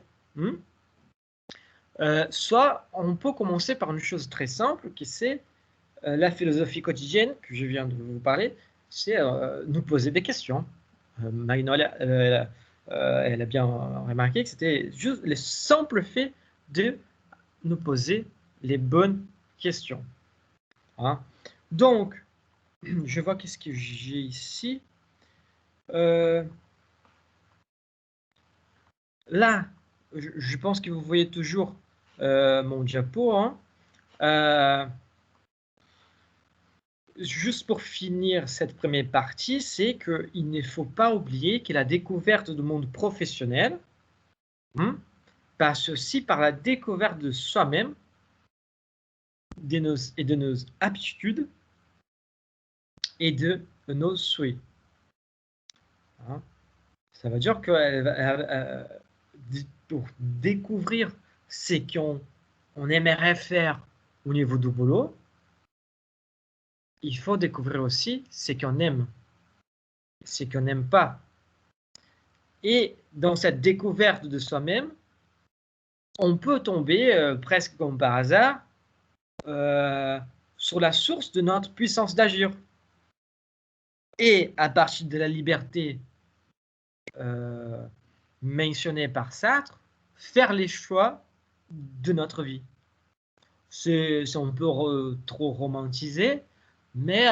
S1: Soit on peut commencer par une chose très simple, qui c'est la philosophie quotidienne, que je viens de vous parler, c'est nous poser des questions. Magnolia, elle a bien remarqué que c'était juste le simple fait de nous poser les bonnes questions. Hein. Donc, je vois qu'est-ce que j'ai ici. Là, je pense que vous voyez toujours mon diapo. Hein. Juste pour finir cette première partie, c'est qu'il ne faut pas oublier que la découverte du monde professionnel passe aussi par la découverte de soi-même et de nos aptitudes et de nos souhaits. Hein. Ça veut dire que pour découvrir ce qu'on aimerait faire au niveau du boulot, il faut découvrir aussi ce qu'on aime, ce qu'on n'aime pas. Et dans cette découverte de soi-même, on peut tomber presque comme par hasard sur la source de notre puissance d'agir. Et à partir de la liberté mentionnée par Sartre, faire les choix de notre vie. C'est un peu trop romantisé, mais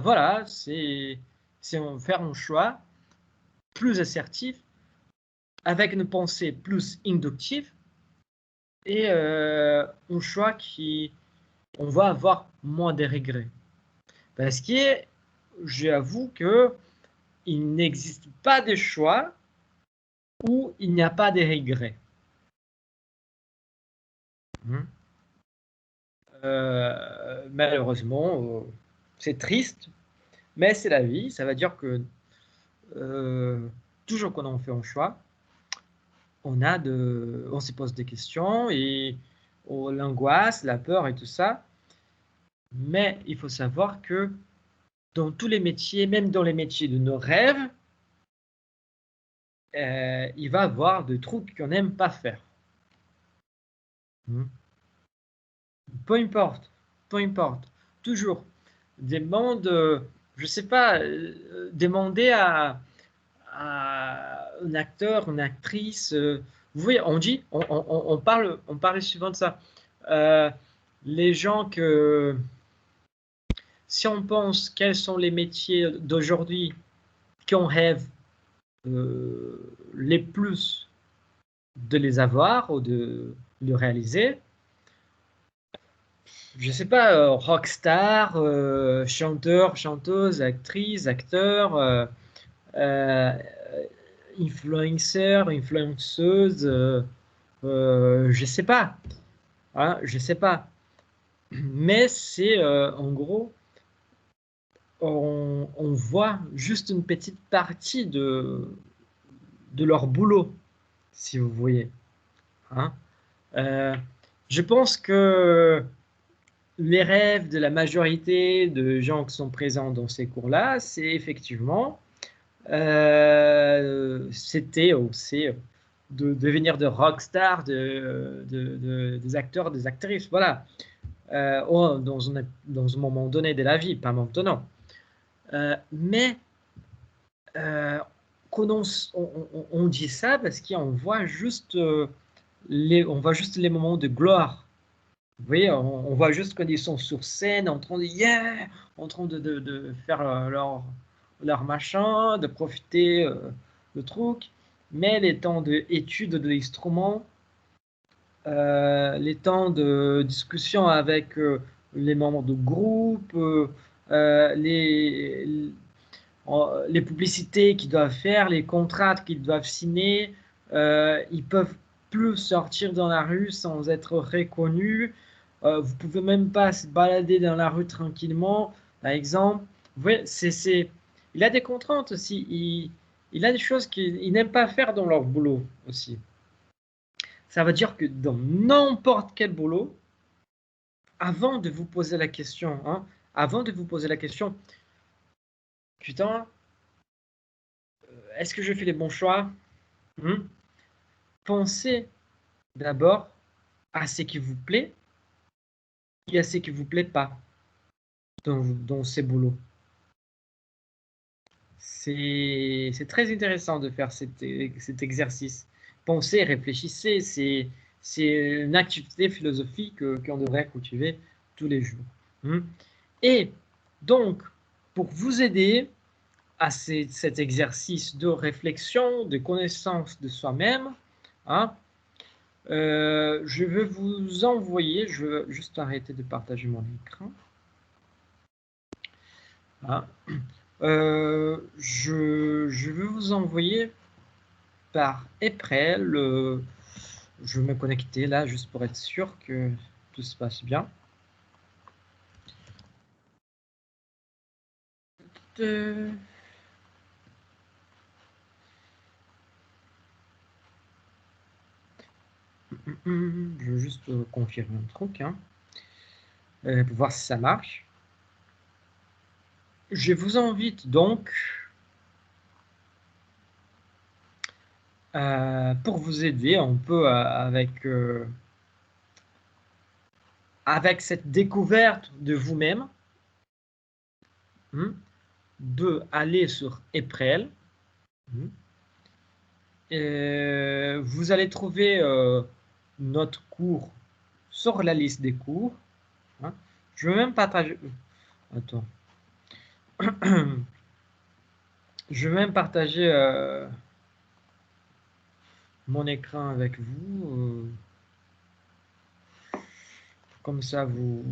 S1: voilà, c'est faire un choix plus assertif, avec une pensée plus inductive, et un choix qui, on va avoir moins de regrets. Parce que j'avoue que il n'existe pas de choix où il n'y a pas de regrets. Malheureusement, c'est triste, mais c'est la vie. Ça veut dire que toujours quand on fait un choix, on se pose des questions et l'angoisse, la peur et tout ça. Mais il faut savoir que dans tous les métiers, même dans les métiers de nos rêves, il va y avoir des trucs qu'on n'aime pas faire. Peu importe, toujours. Demande, je sais pas, demander à un acteur, une actrice. Vous voyez, on parle souvent de ça. Les gens que, si on pense quels sont les métiers d'aujourd'hui qu'on rêve les plus de les avoir ou de le réaliser, je sais pas, rockstar, chanteur, chanteuse, actrice, acteur, influenceur, influenceuse, je sais pas, hein, je sais pas. Mais c'est en gros, on voit juste une petite partie de leur boulot, si vous voyez. Hein. Je pense que les rêves de la majorité de gens qui sont présents dans ces cours-là, c'est effectivement, c'était ou c'est de devenir de rockstar, des acteurs, des actrices, voilà, dans un moment donné de la vie, pas maintenant. Mais quand on dit ça parce qu'on voit juste les moments de gloire. Vous voyez, on voit juste quand ils sont sur scène en train de yeah, en train de faire leur machin, de profiter le truc. Mais les temps d'étude de l'instrument, les temps de discussion avec les membres du groupe, les publicités qu'ils doivent faire, les contrats qu'ils doivent signer, ils peuvent plus sortir dans la rue sans être reconnus. Vous pouvez même pas se balader dans la rue tranquillement, par exemple. Vous voyez, il a des contraintes aussi. Il a des choses qu'il n'aime pas faire dans leur boulot aussi. Ça veut dire que dans n'importe quel boulot, avant de vous poser la question, putain, est-ce que je fais les bons choix? Pensez d'abord à ce qui vous plaît et à ce qui ne vous plaît pas dans ces boulots. C'est très intéressant de faire cet exercice. Pensez, réfléchissez, c'est une activité philosophique qu'on devrait cultiver tous les jours. Et donc, pour vous aider à cet exercice de réflexion, de connaissance de soi-même, je vais vous envoyer, je vais juste arrêter de partager mon écran. Je vais vous envoyer par Eprel. Je vais me connecter là juste pour être sûr que tout se passe bien. Je vais juste confirmer un truc pour voir si ça marche. Je vous invite donc pour vous aider un peu avec cette découverte de vous-même, de aller sur Eprel. Vous allez trouver notre cours sur la liste des cours. Je vais même partager. Attends. Je vais même partager mon écran avec vous. Comme ça, vous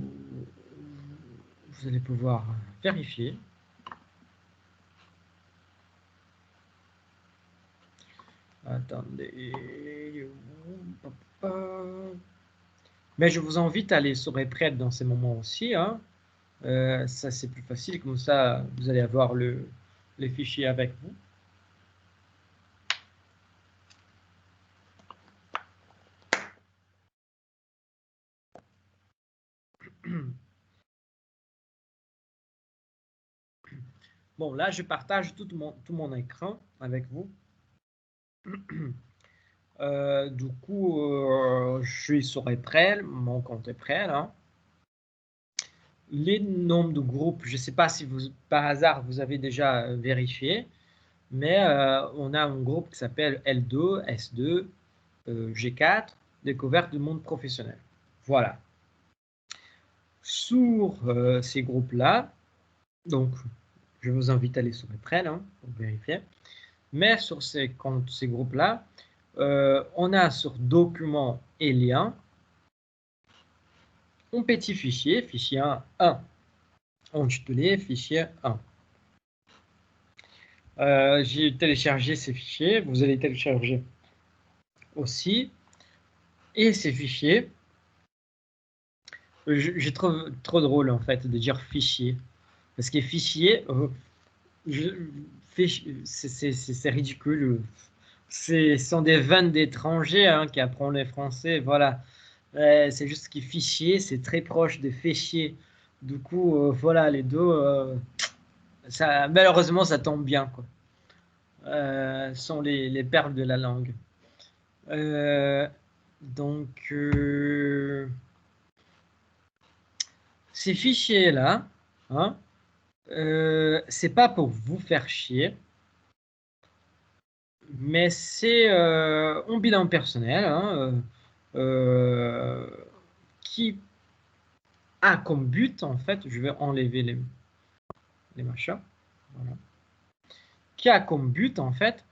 S1: allez pouvoir vérifier. Attendez. Mais je vous invite à aller sur Eprel dans ces moments aussi. Ça, c'est plus facile. Comme ça, vous allez avoir les fichiers avec vous. Bon, là, je partage tout mon écran avec vous. Du coup, je suis sur Eprel, mon compte Eprel. Les nombres de groupes, je ne sais pas si vous, par hasard, vous avez déjà vérifié, mais on a un groupe qui s'appelle L2, S2, G4, découverte du monde professionnel. Voilà. Sur ces groupes-là, donc, je vous invite à aller sur Eprel pour vérifier. Mais sur ces groupes-là, on a sur documents et liens un petit fichier, fichier 1, intitulé fichier 1. J'ai téléchargé ces fichiers, vous allez télécharger aussi. Et ces fichiers, je trouve trop drôle en fait de dire fichier. Parce que fichier, c'est ridicule. Ce sont des vannes d'étrangers qui apprennent les français. Voilà. C'est juste que fichier, c'est très proche de fichier. Du coup, voilà, les deux, malheureusement, ça tombe bien, quoi. Sont les perles de la langue. Donc, ces fichiers-là, c'est pas pour vous faire chier, mais c'est un bilan personnel qui a comme but, en fait, je vais enlever les machins, voilà, qui a comme but, en fait,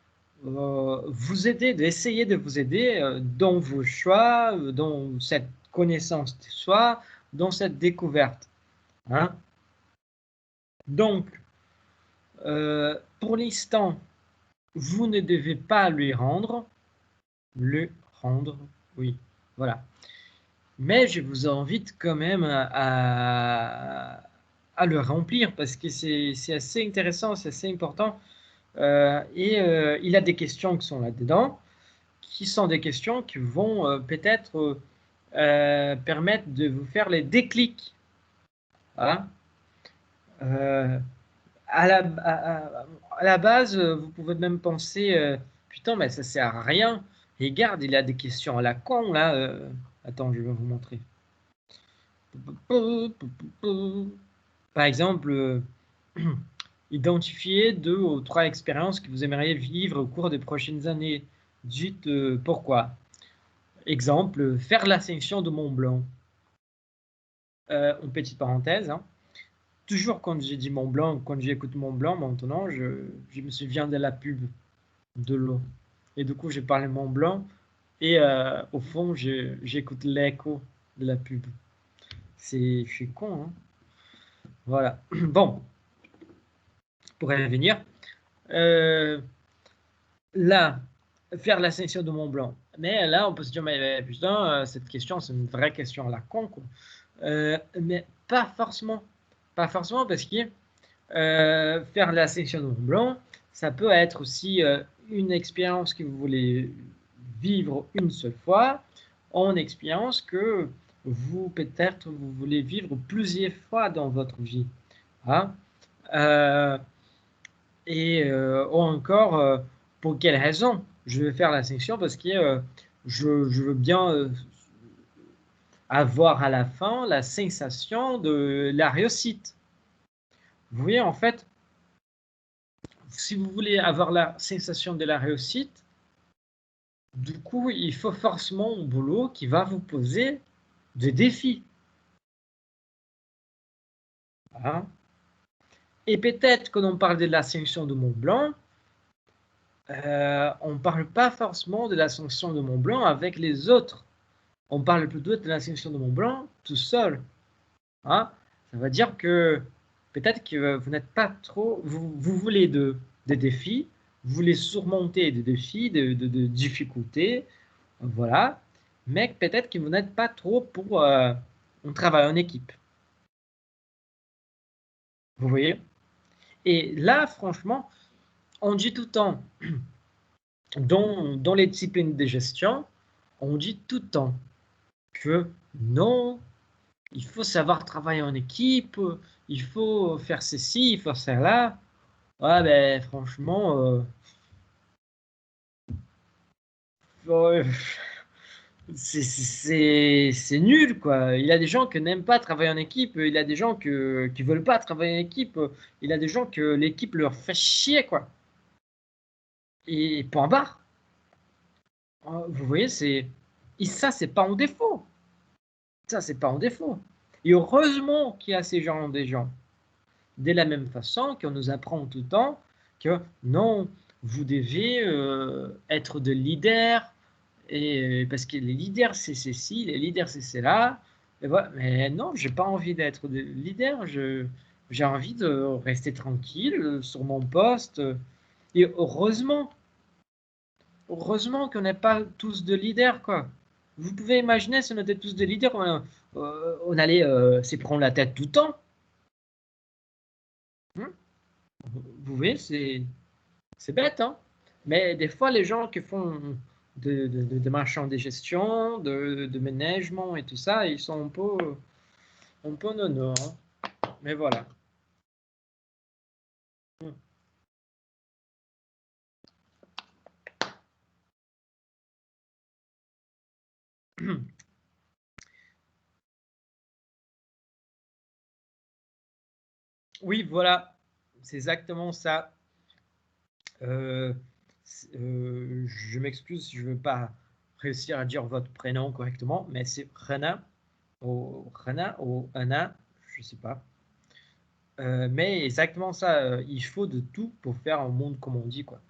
S1: vous aider, d'essayer de vous aider dans vos choix, dans cette connaissance de soi, dans cette découverte. Donc, pour l'instant, vous ne devez pas lui rendre, oui, voilà. Mais je vous invite quand même à le remplir parce que c'est assez intéressant, c'est assez important. Il y a des questions qui sont là-dedans, qui sont des questions qui vont peut-être permettre de vous faire les déclics. Voilà. À la base, vous pouvez même penser, putain, mais ça sert à rien. Regarde, il y a des questions à la con, là. Attends, je vais vous montrer. Par exemple, Identifiez 2 ou 3 expériences que vous aimeriez vivre au cours des prochaines années. Dites pourquoi. Exemple, faire l'ascension de Mont Blanc. En petite parenthèse, hein. Toujours quand j'ai dit Mont Blanc, quand j'écoute Mont Blanc, maintenant, je me souviens de la pub de l'eau. Et du coup, j'ai parlé Mont Blanc et au fond, j'écoute l'écho de la pub. Je suis con, hein. Voilà. Bon, pour revenir, là, faire l'ascension de Mont Blanc. Mais là, on peut se dire, mais putain, cette question, c'est une vraie question à la con, quoi. Mais pas forcément. Pas forcément parce que faire l'ascension de Mont Blanc, ça peut être aussi une expérience que vous voulez vivre une seule fois, en expérience que vous, peut-être, vous voulez vivre plusieurs fois dans votre vie. Hein? Ou encore, pour quelle raison je vais faire l'ascension? Parce que je veux bien avoir à la fin la sensation de la réussite. Vous voyez, en fait, si vous voulez avoir la sensation de la réussite, du coup, il faut forcément un boulot qui va vous poser des défis. Hein? Et peut-être que l'on parle de l'ascension de Mont Blanc, on ne parle pas forcément de l'ascension de Mont Blanc avec les autres. On parle plutôt de l'ascension de Mont Blanc tout seul. Hein? Ça veut dire que peut-être que vous n'êtes pas trop... Vous voulez des défis, vous voulez surmonter des défis, de difficultés, voilà. Mais peut-être que vous n'êtes pas trop pour un travail en équipe. Vous voyez? Et là, franchement, on dit tout le temps, dans les disciplines de gestion, on dit tout le temps que non, il faut savoir travailler en équipe, il faut faire ceci, il faut faire là. Ouais, ben franchement, euh, c'est nul, quoi. Il y a des gens qui n'aiment pas travailler en équipe, il y a des gens qui veulent pas travailler en équipe, il y a des gens que l'équipe leur fait chier, quoi. Et point barre. Vous voyez, et ça, c'est pas en défaut. Ça, c'est pas en défaut. Et heureusement qu'il y a ces gens, des gens. De la même façon qu'on nous apprend tout le temps que non, vous devez être de leader, et parce que les leaders c'est ceci, les leaders c'est cela. Et voilà. Mais non, j'ai pas envie d'être de leader. J'ai envie de rester tranquille sur mon poste. Et heureusement qu'on n'est pas tous de leaders, quoi. Vous pouvez imaginer si on était tous des leaders, on allait se prendre la tête tout le temps. Hein. Vous voyez, c'est bête, hein? Mais des fois, les gens qui font de marchands de gestion, de management et tout ça, ils sont un peu nono, hein? Mais voilà. Oui, voilà, c'est exactement ça. Je m'excuse si je ne veux pas réussir à dire votre prénom correctement, mais c'est Rena ou Anna, je ne sais pas. Mais exactement ça, il faut de tout pour faire un monde comme on dit, quoi.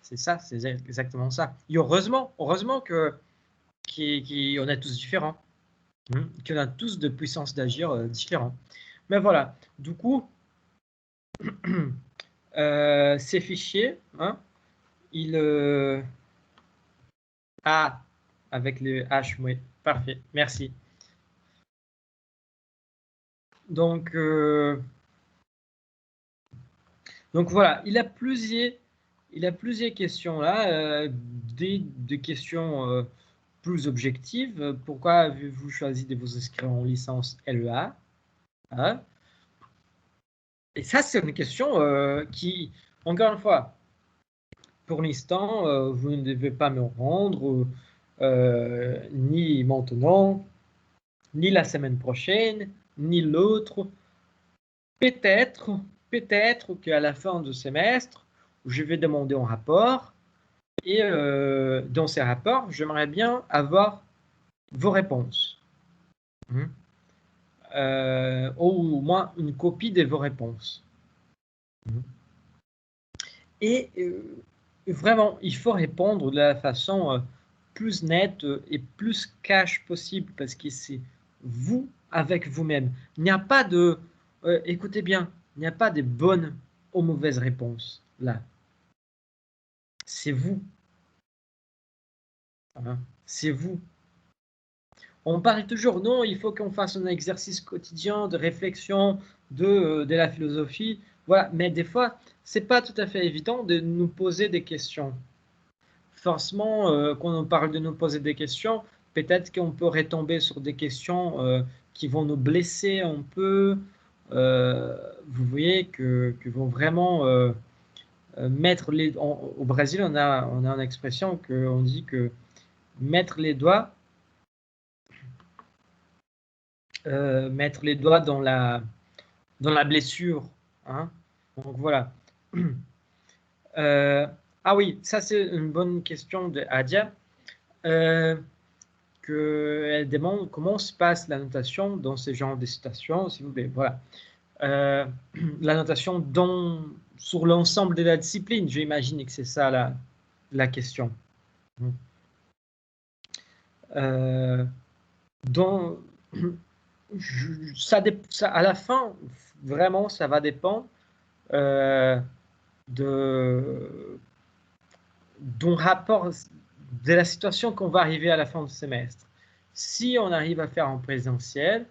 S1: C'est ça, c'est exactement ça. Et heureusement que qu'on est tous différents, qu'on a tous de puissance d'agir différents. Mais voilà, du coup, ces fichiers, hein, ils... Ah, avec le H, oui, parfait, merci. Donc, voilà, il a plusieurs questions là, des questions plus objectives. Pourquoi avez-vous choisi de vous inscrire en licence LEA? Hein? Et ça, c'est une question qui, encore une fois, pour l'instant, vous ne devez pas me rendre, ni maintenant, ni la semaine prochaine, ni l'autre. Peut-être, peut-être qu'à la fin du semestre, je vais demander un rapport et dans ces rapports, j'aimerais bien avoir vos réponses. Ou au moins une copie de vos réponses. Et vraiment, il faut répondre de la façon plus nette et plus cash possible parce que c'est vous avec vous-même. Il n'y a pas de, écoutez bien, il n'y a pas de bonnes ou mauvaises réponses là. C'est vous. Hein, c'est vous. On parle toujours, non, il faut qu'on fasse un exercice quotidien de réflexion de la philosophie. Voilà, mais des fois, c'est pas tout à fait évident de nous poser des questions. Forcément, quand on parle de nous poser des questions, peut-être qu'on peut retomber sur des questions qui vont nous blesser un peu. Vous voyez que vont vraiment mettre les. Au Brésil, on a une expression qu'on dit que mettre les doigts dans la blessure. Hein. Donc voilà. Ah oui, ça c'est une bonne question de Adia. Elle demande comment se passe la notation dans ce genre de situations, s'il vous plaît. Voilà. La notation sur l'ensemble de la discipline, j'imagine que c'est ça la question. Donc, à la fin, vraiment, ça va dépendre d'un rapport de la situation qu'on va arriver à la fin du semestre. Si on arrive à faire en présentiel,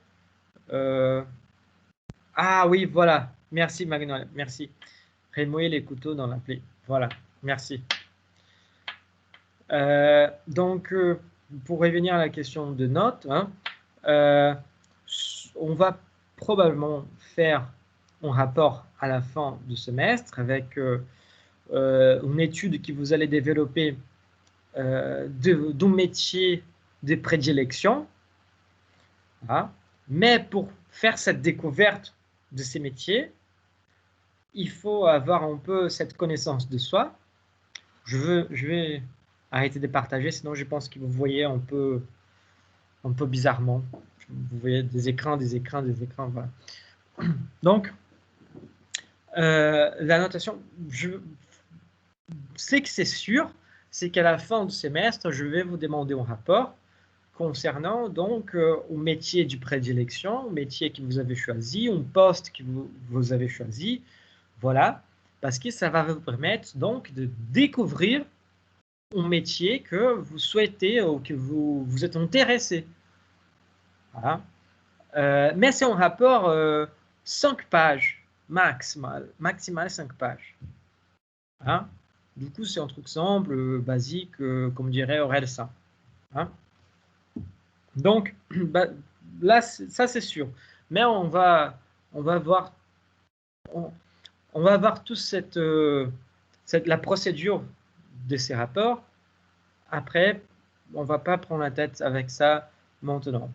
S1: ah oui, voilà, merci Magnol, merci. Remuer les couteaux dans la plaie, voilà, merci. Donc, pour revenir à la question de notes, hein, on va probablement faire un rapport à la fin du semestre avec une étude que vous allez développer d'un métier de prédilection. Voilà. Mais pour faire cette découverte de ces métiers, il faut avoir un peu cette connaissance de soi. Je vais arrêter de partager, sinon je pense que vous voyez un peu bizarrement. Vous voyez des écrans. Voilà. Donc, la notation, je sais que c'est sûr, c'est qu'à la fin du semestre, je vais vous demander un rapport concernant donc au métier du prédilection, au métier que vous avez choisi, un poste que vous avez choisi, voilà, parce que ça va vous permettre donc de découvrir un métier que vous souhaitez ou que vous êtes intéressé. Voilà. Mais c'est un rapport 5 pages maximal 5 pages. Hein? Du coup, c'est un truc simple, basique, comme dirait Aurel Saint. Hein? Donc, bah, là, ça c'est sûr. Mais on va voir toute la procédure de ces rapports. Après, on ne va pas prendre la tête avec ça maintenant.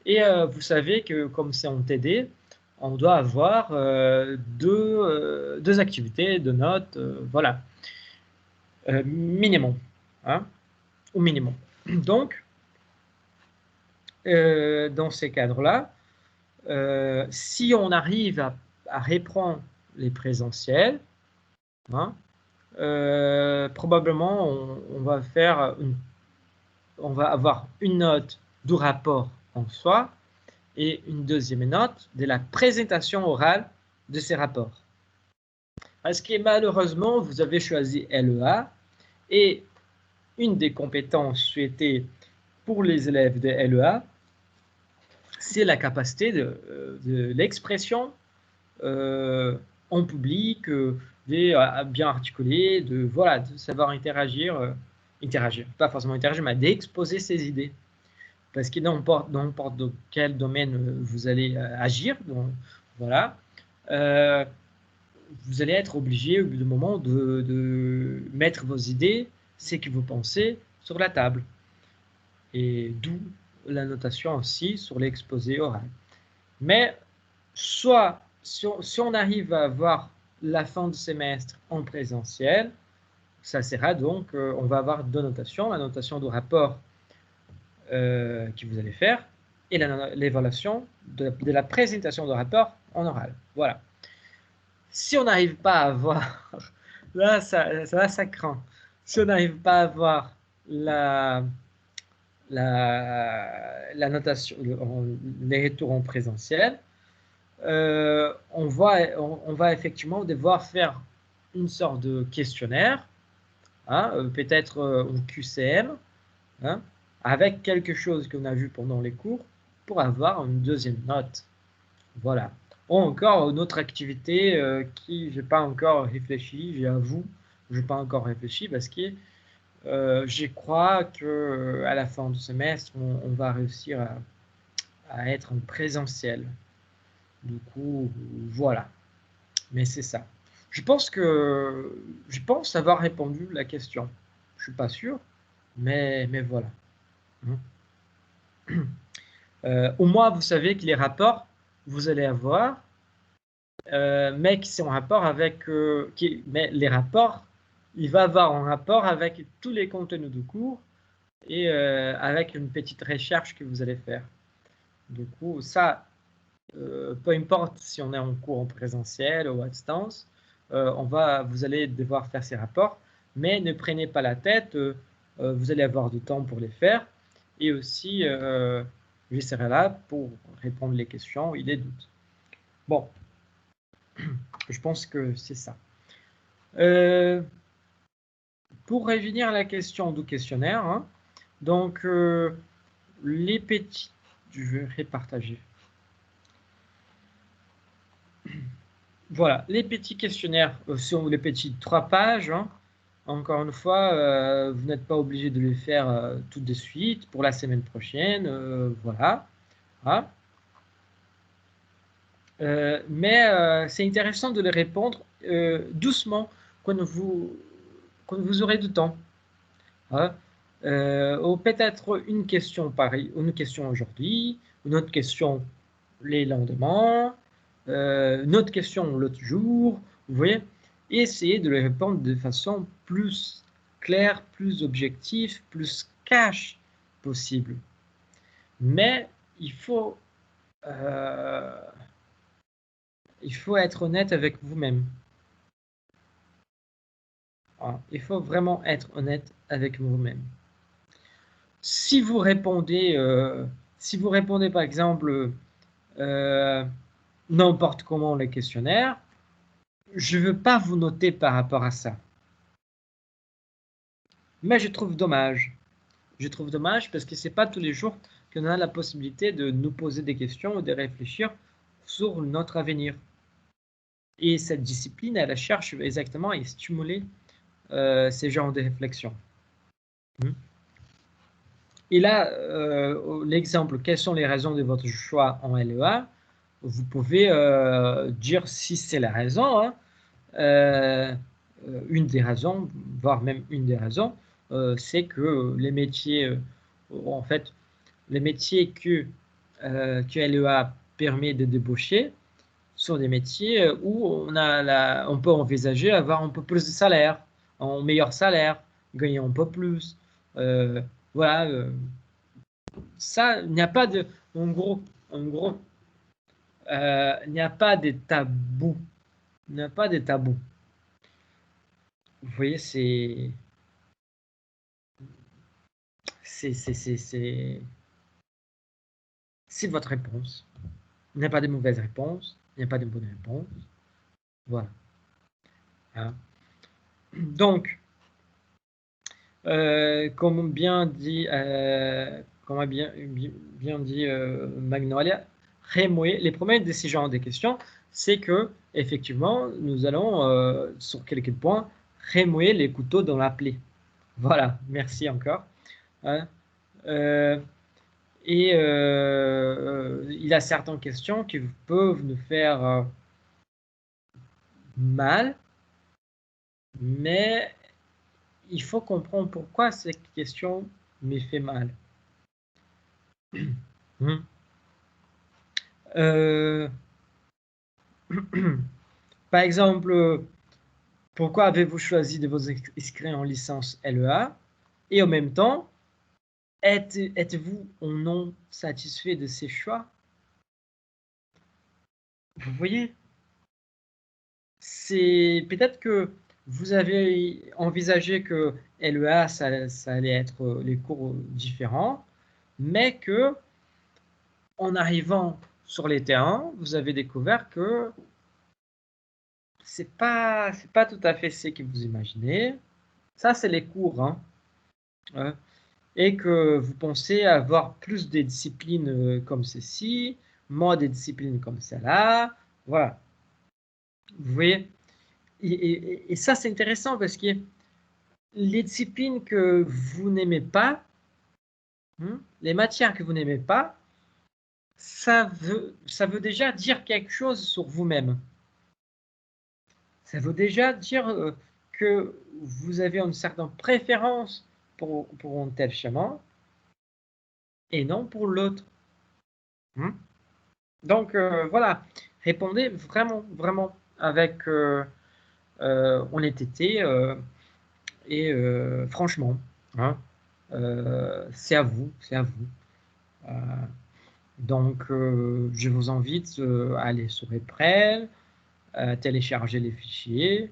S1: Et vous savez que comme c'est en TD, on doit avoir deux activités, deux notes, voilà, minimum, hein, au minimum. Donc, dans ces cadres-là, si on arrive à reprendre les présentiels, hein, probablement on va avoir une note du rapport en soi et une deuxième note de la présentation orale de ces rapports. Parce que malheureusement, vous avez choisi LEA et une des compétences souhaitées pour les élèves de LEA, c'est la capacité de l'expression en public, de bien articuler, de savoir interagir, pas forcément interagir, mais d'exposer ses idées. Parce que n'importe dans quel domaine vous allez agir, donc, voilà, vous allez être obligé au bout d'un moment de mettre vos idées, ce que vous pensez, sur la table. Et d'où la notation aussi sur l'exposé oral. Mais soit si on arrive à avoir la fin de semestre en présentiel, ça sera donc, on va avoir deux notations, la notation de rapport que vous allez faire et l'évaluation de la présentation de rapport en oral. Voilà. Si on n'arrive pas à avoir, là ça craint. Si on n'arrive pas à avoir la notation, les retours en présentiel, on va effectivement devoir faire une sorte de questionnaire, hein, peut-être un QCM, hein, avec quelque chose qu'on a vu pendant les cours pour avoir une deuxième note. Voilà. Ou encore une autre activité qui je n'ai pas encore réfléchi, j'avoue, je n'ai pas encore réfléchi parce que je crois qu'à la fin du semestre, on va réussir à être en présentiel. Du coup, voilà. Mais c'est ça. Je pense avoir répondu à la question. Je suis pas sûr, mais voilà. Au moins, vous savez que les rapports, vous allez avoir, mais qui sont en rapport avec, mais les rapports, il va avoir un rapport avec tous les contenus du cours et avec une petite recherche que vous allez faire. Du coup, ça, peu importe si on est en cours en présentiel ou à distance, vous allez devoir faire ces rapports, mais ne prenez pas la tête, vous allez avoir du temps pour les faire, et aussi, je serai là pour répondre les questions et les doutes. Bon, je pense que c'est ça. Pour revenir à la question du questionnaire, hein, donc les petits, je vais repartager. Voilà, les petits questionnaires sont les petits 3 pages. Hein. Encore une fois, vous n'êtes pas obligé de les faire tout de suite pour la semaine prochaine. Voilà. Ah. Mais c'est intéressant de les répondre doucement quand vous aurez du temps. Hein. Ou peut-être une question pareil, une question aujourd'hui, une autre question les lendemains, une autre question l'autre jour, vous voyez, et essayer de les répondre de façon plus claire, plus objective, plus cash possible. Mais il faut être honnête avec vous-même. Voilà. Il faut vraiment être honnête avec vous-même. Si vous répondez par exemple n'importe comment les questionnaires, je ne veux pas vous noter par rapport à ça. Mais je trouve dommage. Je trouve dommage parce que ce n'est pas tous les jours qu'on a la possibilité de nous poser des questions ou de réfléchir sur notre avenir. Et cette discipline, elle cherche exactement à stimuler ces genres de réflexions. Et là, l'exemple, quelles sont les raisons de votre choix en LEA? Vous pouvez dire si c'est la raison, hein, une des raisons, voire même une des raisons, c'est que les métiers, en fait, les métiers que LEA permet de débaucher sont des métiers où on peut envisager avoir un peu plus de salaire, un meilleur salaire, gagner un peu plus. Voilà. Ça, il n'y a pas de, en gros, il n'y a pas de tabou. Il n'y a pas de tabou. Vous voyez, c'est votre réponse. Il n'y a pas de mauvaise réponse, il n'y a pas de bonne réponse. Voilà. Hein. Donc, comme bien dit Magnolia, les problèmes de ces genres de questions, c'est que effectivement, nous allons sur quelques points remuer les couteaux dans la plaie. Voilà, merci encore. Hein. Il y a certaines questions qui peuvent nous faire mal, mais il faut comprendre pourquoi cette question me fait mal. Par exemple, pourquoi avez-vous choisi de vous inscrire en licence LEA? Et en même temps, êtes-vous ou non satisfait de ces choix? Vous voyez? C'est peut-être que vous avez envisagé que LEA, ça allait être les cours différents, mais que en arrivant sur les terrains, vous avez découvert que c'est pas tout à fait ce que vous imaginez. Ça, c'est les cours, hein. Et que vous pensez avoir plus de disciplines comme ceci, moins de disciplines comme celle-là. Voilà. Vous voyez? Et ça, c'est intéressant parce que les disciplines que vous n'aimez pas, les matières que vous n'aimez pas, ça veut déjà dire quelque chose sur vous-même. Ça veut déjà dire que vous avez une certaine préférence pour un tel chemin et non pour l'autre. Donc voilà, répondez vraiment, vraiment avec honnêteté et franchement. Hein, c'est à vous, c'est à vous. Donc je vous invite à aller sur Eprel, télécharger les fichiers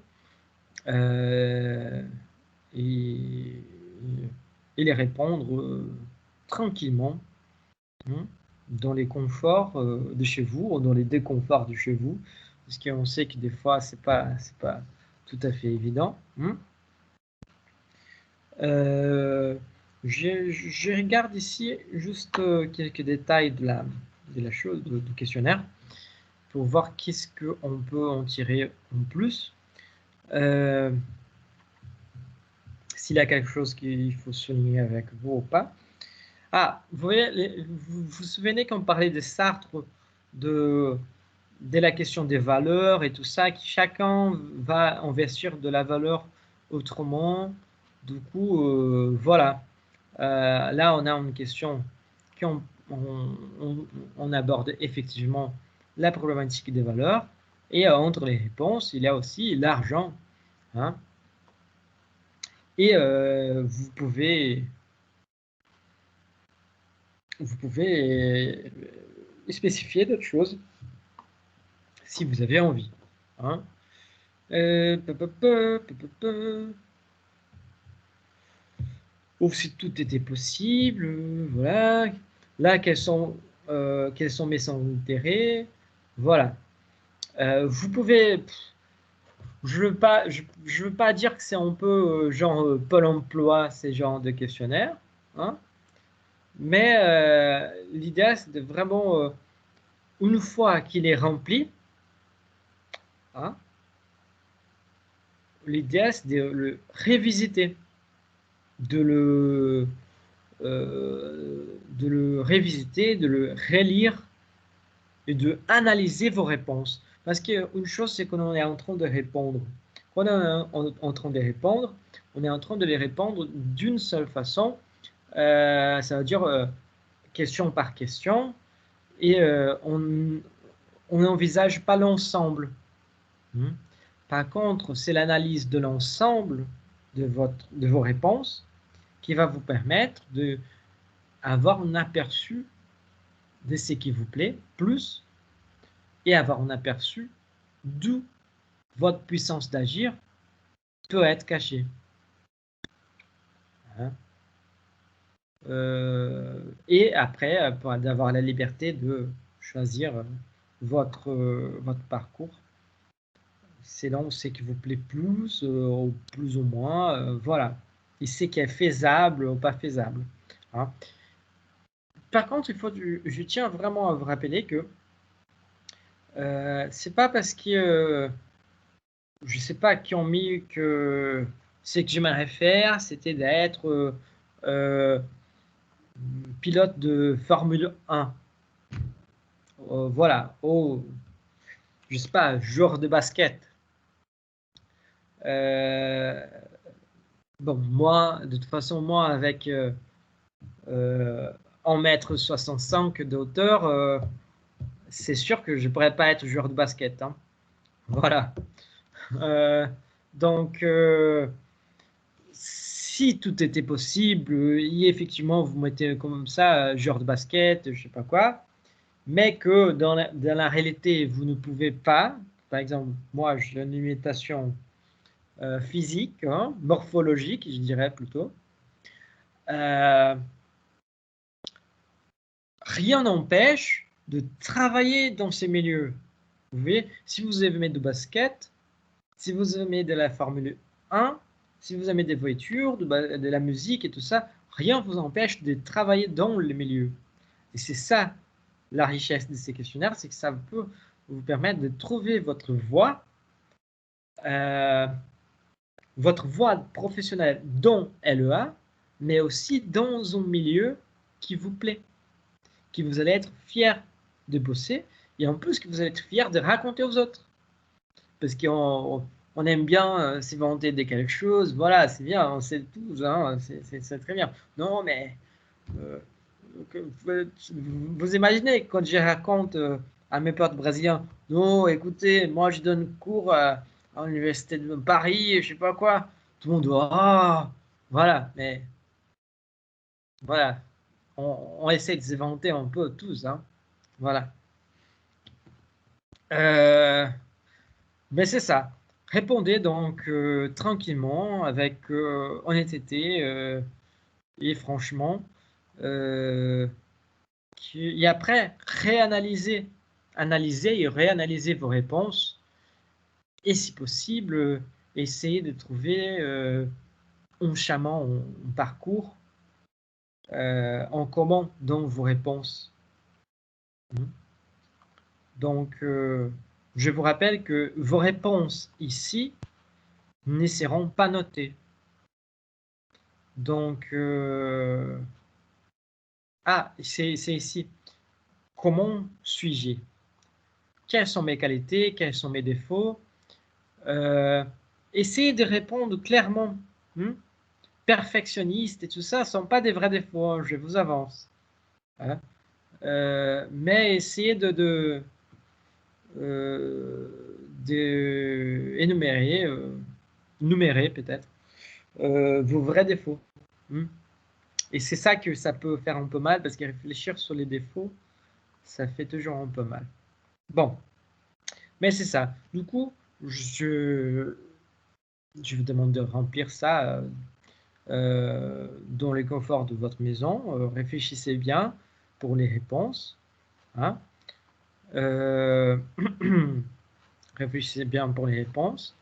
S1: et les répondre tranquillement. Dans les conforts de chez vous ou dans les déconforts de chez vous, parce qu'on sait que des fois c'est pas tout à fait évident. Je regarde ici juste quelques détails de la chose, du questionnaire, pour voir qu'est-ce qu'on peut en tirer en plus. S'il y a quelque chose qu'il faut souligner avec vous ou pas. Ah, vous voyez, vous vous souvenez qu'on parlait de Sartre, de la question des valeurs et tout ça, que chacun va investir de la valeur autrement. Du coup, voilà. Là, on a une question qu'on on aborde effectivement la problématique des valeurs. Et entre les réponses, il y a aussi l'argent. Hein. Et vous pouvez spécifier d'autres choses si vous avez envie. Hein. Ou si tout était possible, voilà. Là, quels sont mes centres d'intérêt? Voilà. Vous pouvez. Je veux pas dire que c'est un peu genre Pôle emploi, ces genres de questionnaires. Hein. Mais l'idée, c'est de vraiment, une fois qu'il est rempli, hein, l'idée, c'est de le révisiter, de le révisiter, de le relire et de analyser vos réponses. Parce qu'une chose, c'est qu'on est en train de répondre. Quand on est en train de répondre, on est en train de les répondre d'une seule façon. Ça veut dire question par question. Et on n'envisage pas l'ensemble. Par contre, c'est l'analyse de l'ensemble de vos réponses qui va vous permettre d'avoir un aperçu de ce qui vous plaît plus et avoir un aperçu d'où votre puissance d'agir peut être cachée. Hein. Et après, d'avoir la liberté de choisir votre parcours selon ce qui vous plaît plus ou moins. Voilà. Et ce qui est faisable ou pas faisable. Hein. Par contre, je tiens vraiment à vous rappeler que c'est pas parce que je sais pas qui ont mis que ce que j'aimerais faire, c'était d'être pilote de Formule 1. Voilà. Oh, je sais pas, joueur de basket. Bon, moi, de toute façon, moi, avec 1,65 m de hauteur, c'est sûr que je ne pourrais pas être joueur de basket. Hein. Voilà. Donc, si tout était possible, effectivement, vous mettez comme ça, genre de basket, je sais pas quoi, mais que dans la réalité, vous ne pouvez pas, par exemple, moi, j'ai une limitation physique, hein, morphologique, je dirais plutôt, rien n'empêche de travailler dans ces milieux. Vous voyez, si vous aimez de basket, si vous aimez de la Formule 1, si vous aimez des voitures, de la musique et tout ça, rien ne vous empêche de travailler dans les milieux. Et c'est ça la richesse de ces questionnaires, c'est que ça peut vous permettre de trouver votre voie professionnelle dans LEA, mais aussi dans un milieu qui vous plaît, que vous allez être fier de bosser et en plus que vous allez être fier de raconter aux autres. Parce qu'on aime bien s'inventer de quelque chose, voilà, c'est bien, on sait tous, hein, c'est très bien. Non, mais vous imaginez quand je raconte à mes potes brésiliens, non, écoutez, moi je donne cours à l'université de Paris, je sais pas quoi, tout le monde doit, ah, voilà, mais voilà, on essaie de s'inventer un peu tous, hein, voilà. Mais c'est ça. Répondez donc tranquillement, avec honnêteté et franchement. Euh, et après, analyser et réanalyser vos réponses. Et si possible, essayez de trouver un chemin, un parcours en commun dans vos réponses. Donc, je vous rappelle que vos réponses ici ne seront pas notées. Donc, c'est ici. Comment suis-je? Quelles sont mes qualités? Quels sont mes défauts? Essayez de répondre clairement. Perfectionniste et tout ça ne sont pas des vrais défauts, hein, je vous avance. Hein. Mais essayez de énumérer, numérer peut-être, vos vrais défauts. Et c'est ça que ça peut faire un peu mal, parce que réfléchir sur les défauts, ça fait toujours un peu mal. Bon, mais c'est ça. Du coup, je vous demande de remplir ça dans le confort de votre maison. Réfléchissez bien pour les réponses. Hein. Réfléchissez bien pour les réponses.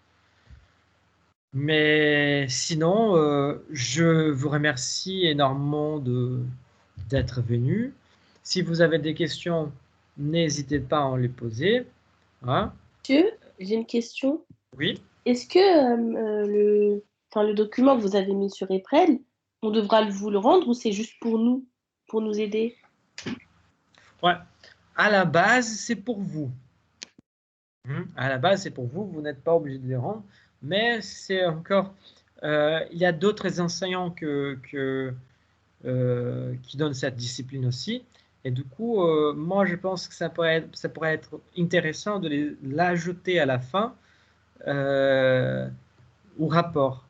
S1: Mais sinon, je vous remercie énormément d'être venu. Si vous avez des questions, n'hésitez pas à en les poser. Hein.
S5: Monsieur, j'ai une question.
S1: Oui.
S5: Est-ce que le document que vous avez mis sur Eprel, on devra vous le rendre ou c'est juste pour nous aider?
S1: Ouais. À la base, c'est pour vous. À la base, c'est pour vous. Vous n'êtes pas obligé de les rendre. Mais c'est encore... il y a d'autres enseignants qui donnent cette discipline aussi. Et du coup, moi, je pense que ça pourrait être intéressant de l'ajouter à la fin au rapport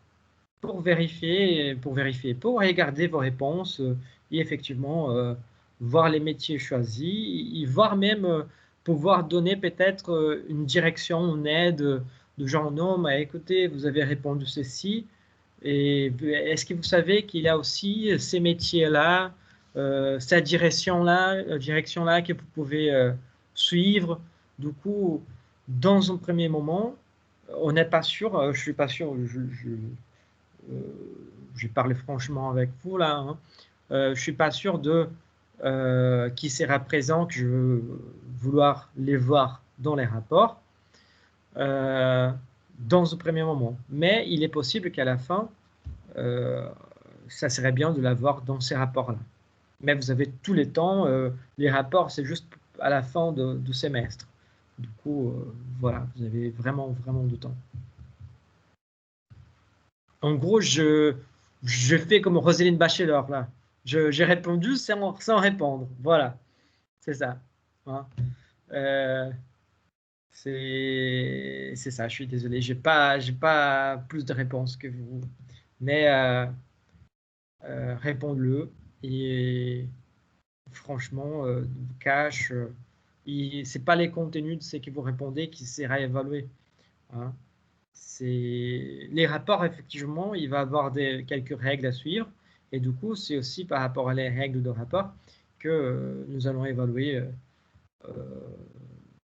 S1: pour vérifier, pour regarder vos réponses et effectivement voir les métiers choisis et voir même pouvoir donner peut-être une direction, une aide de genre non, mais écoutez, vous avez répondu ceci. Et est-ce que vous savez qu'il y a aussi ces métiers-là, cette direction-là que vous pouvez suivre? Du coup, dans un premier moment, on n'est pas sûr, je suis pas sûr, je parle franchement avec vous là, hein, je suis pas sûr de qui sera présent, que je veux vouloir les voir dans les rapports. Dans un premier moment. Mais il est possible qu'à la fin, ça serait bien de l'avoir dans ces rapports-là. Mais vous avez tous les temps, les rapports, c'est juste à la fin du semestre. Du coup, voilà, vous avez vraiment, vraiment du temps. En gros, je fais comme Roselyne Bachelor, là. J'ai répondu sans répondre. Voilà, c'est ça. Hein. C'est ça, je suis désolé. J'ai pas plus de réponses que vous. Mais répondez-le. Et franchement, cash, c'est pas les contenus de ce que vous répondez qui sera évalué. Hein. Les rapports, effectivement, il va y avoir quelques règles à suivre. Et du coup, c'est aussi par rapport à les règles de rapport que nous allons évaluer,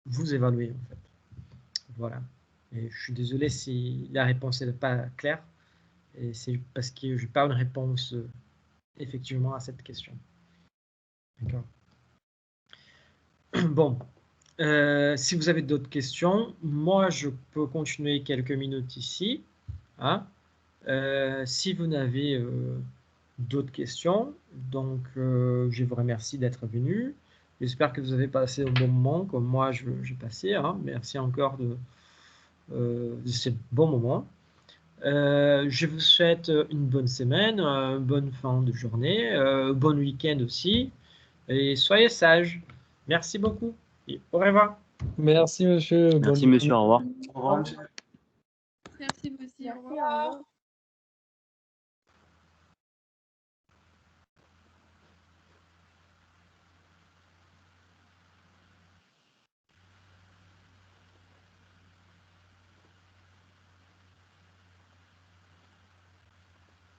S1: vous évaluer en fait. Voilà. Et je suis désolé si la réponse n'est pas claire. Et c'est parce que je n'ai pas une réponse effectivement à cette question. D'accord. Bon. Si vous avez d'autres questions, moi je peux continuer quelques minutes ici. Hein. Si vous n'avez d'autres questions, donc je vous remercie d'être venu. J'espère que vous avez passé un bon moment comme moi j'ai passé. Hein. Merci encore de ce bon moment. Je vous souhaite une bonne semaine, une bonne fin de journée, bon week-end aussi. Et soyez sages. Merci beaucoup. Et au revoir.
S6: Merci, monsieur.
S2: Merci,
S6: Bonne
S2: monsieur. Au revoir.
S3: Merci vous aussi. Au
S4: Merci,
S3: revoir.
S4: au revoir.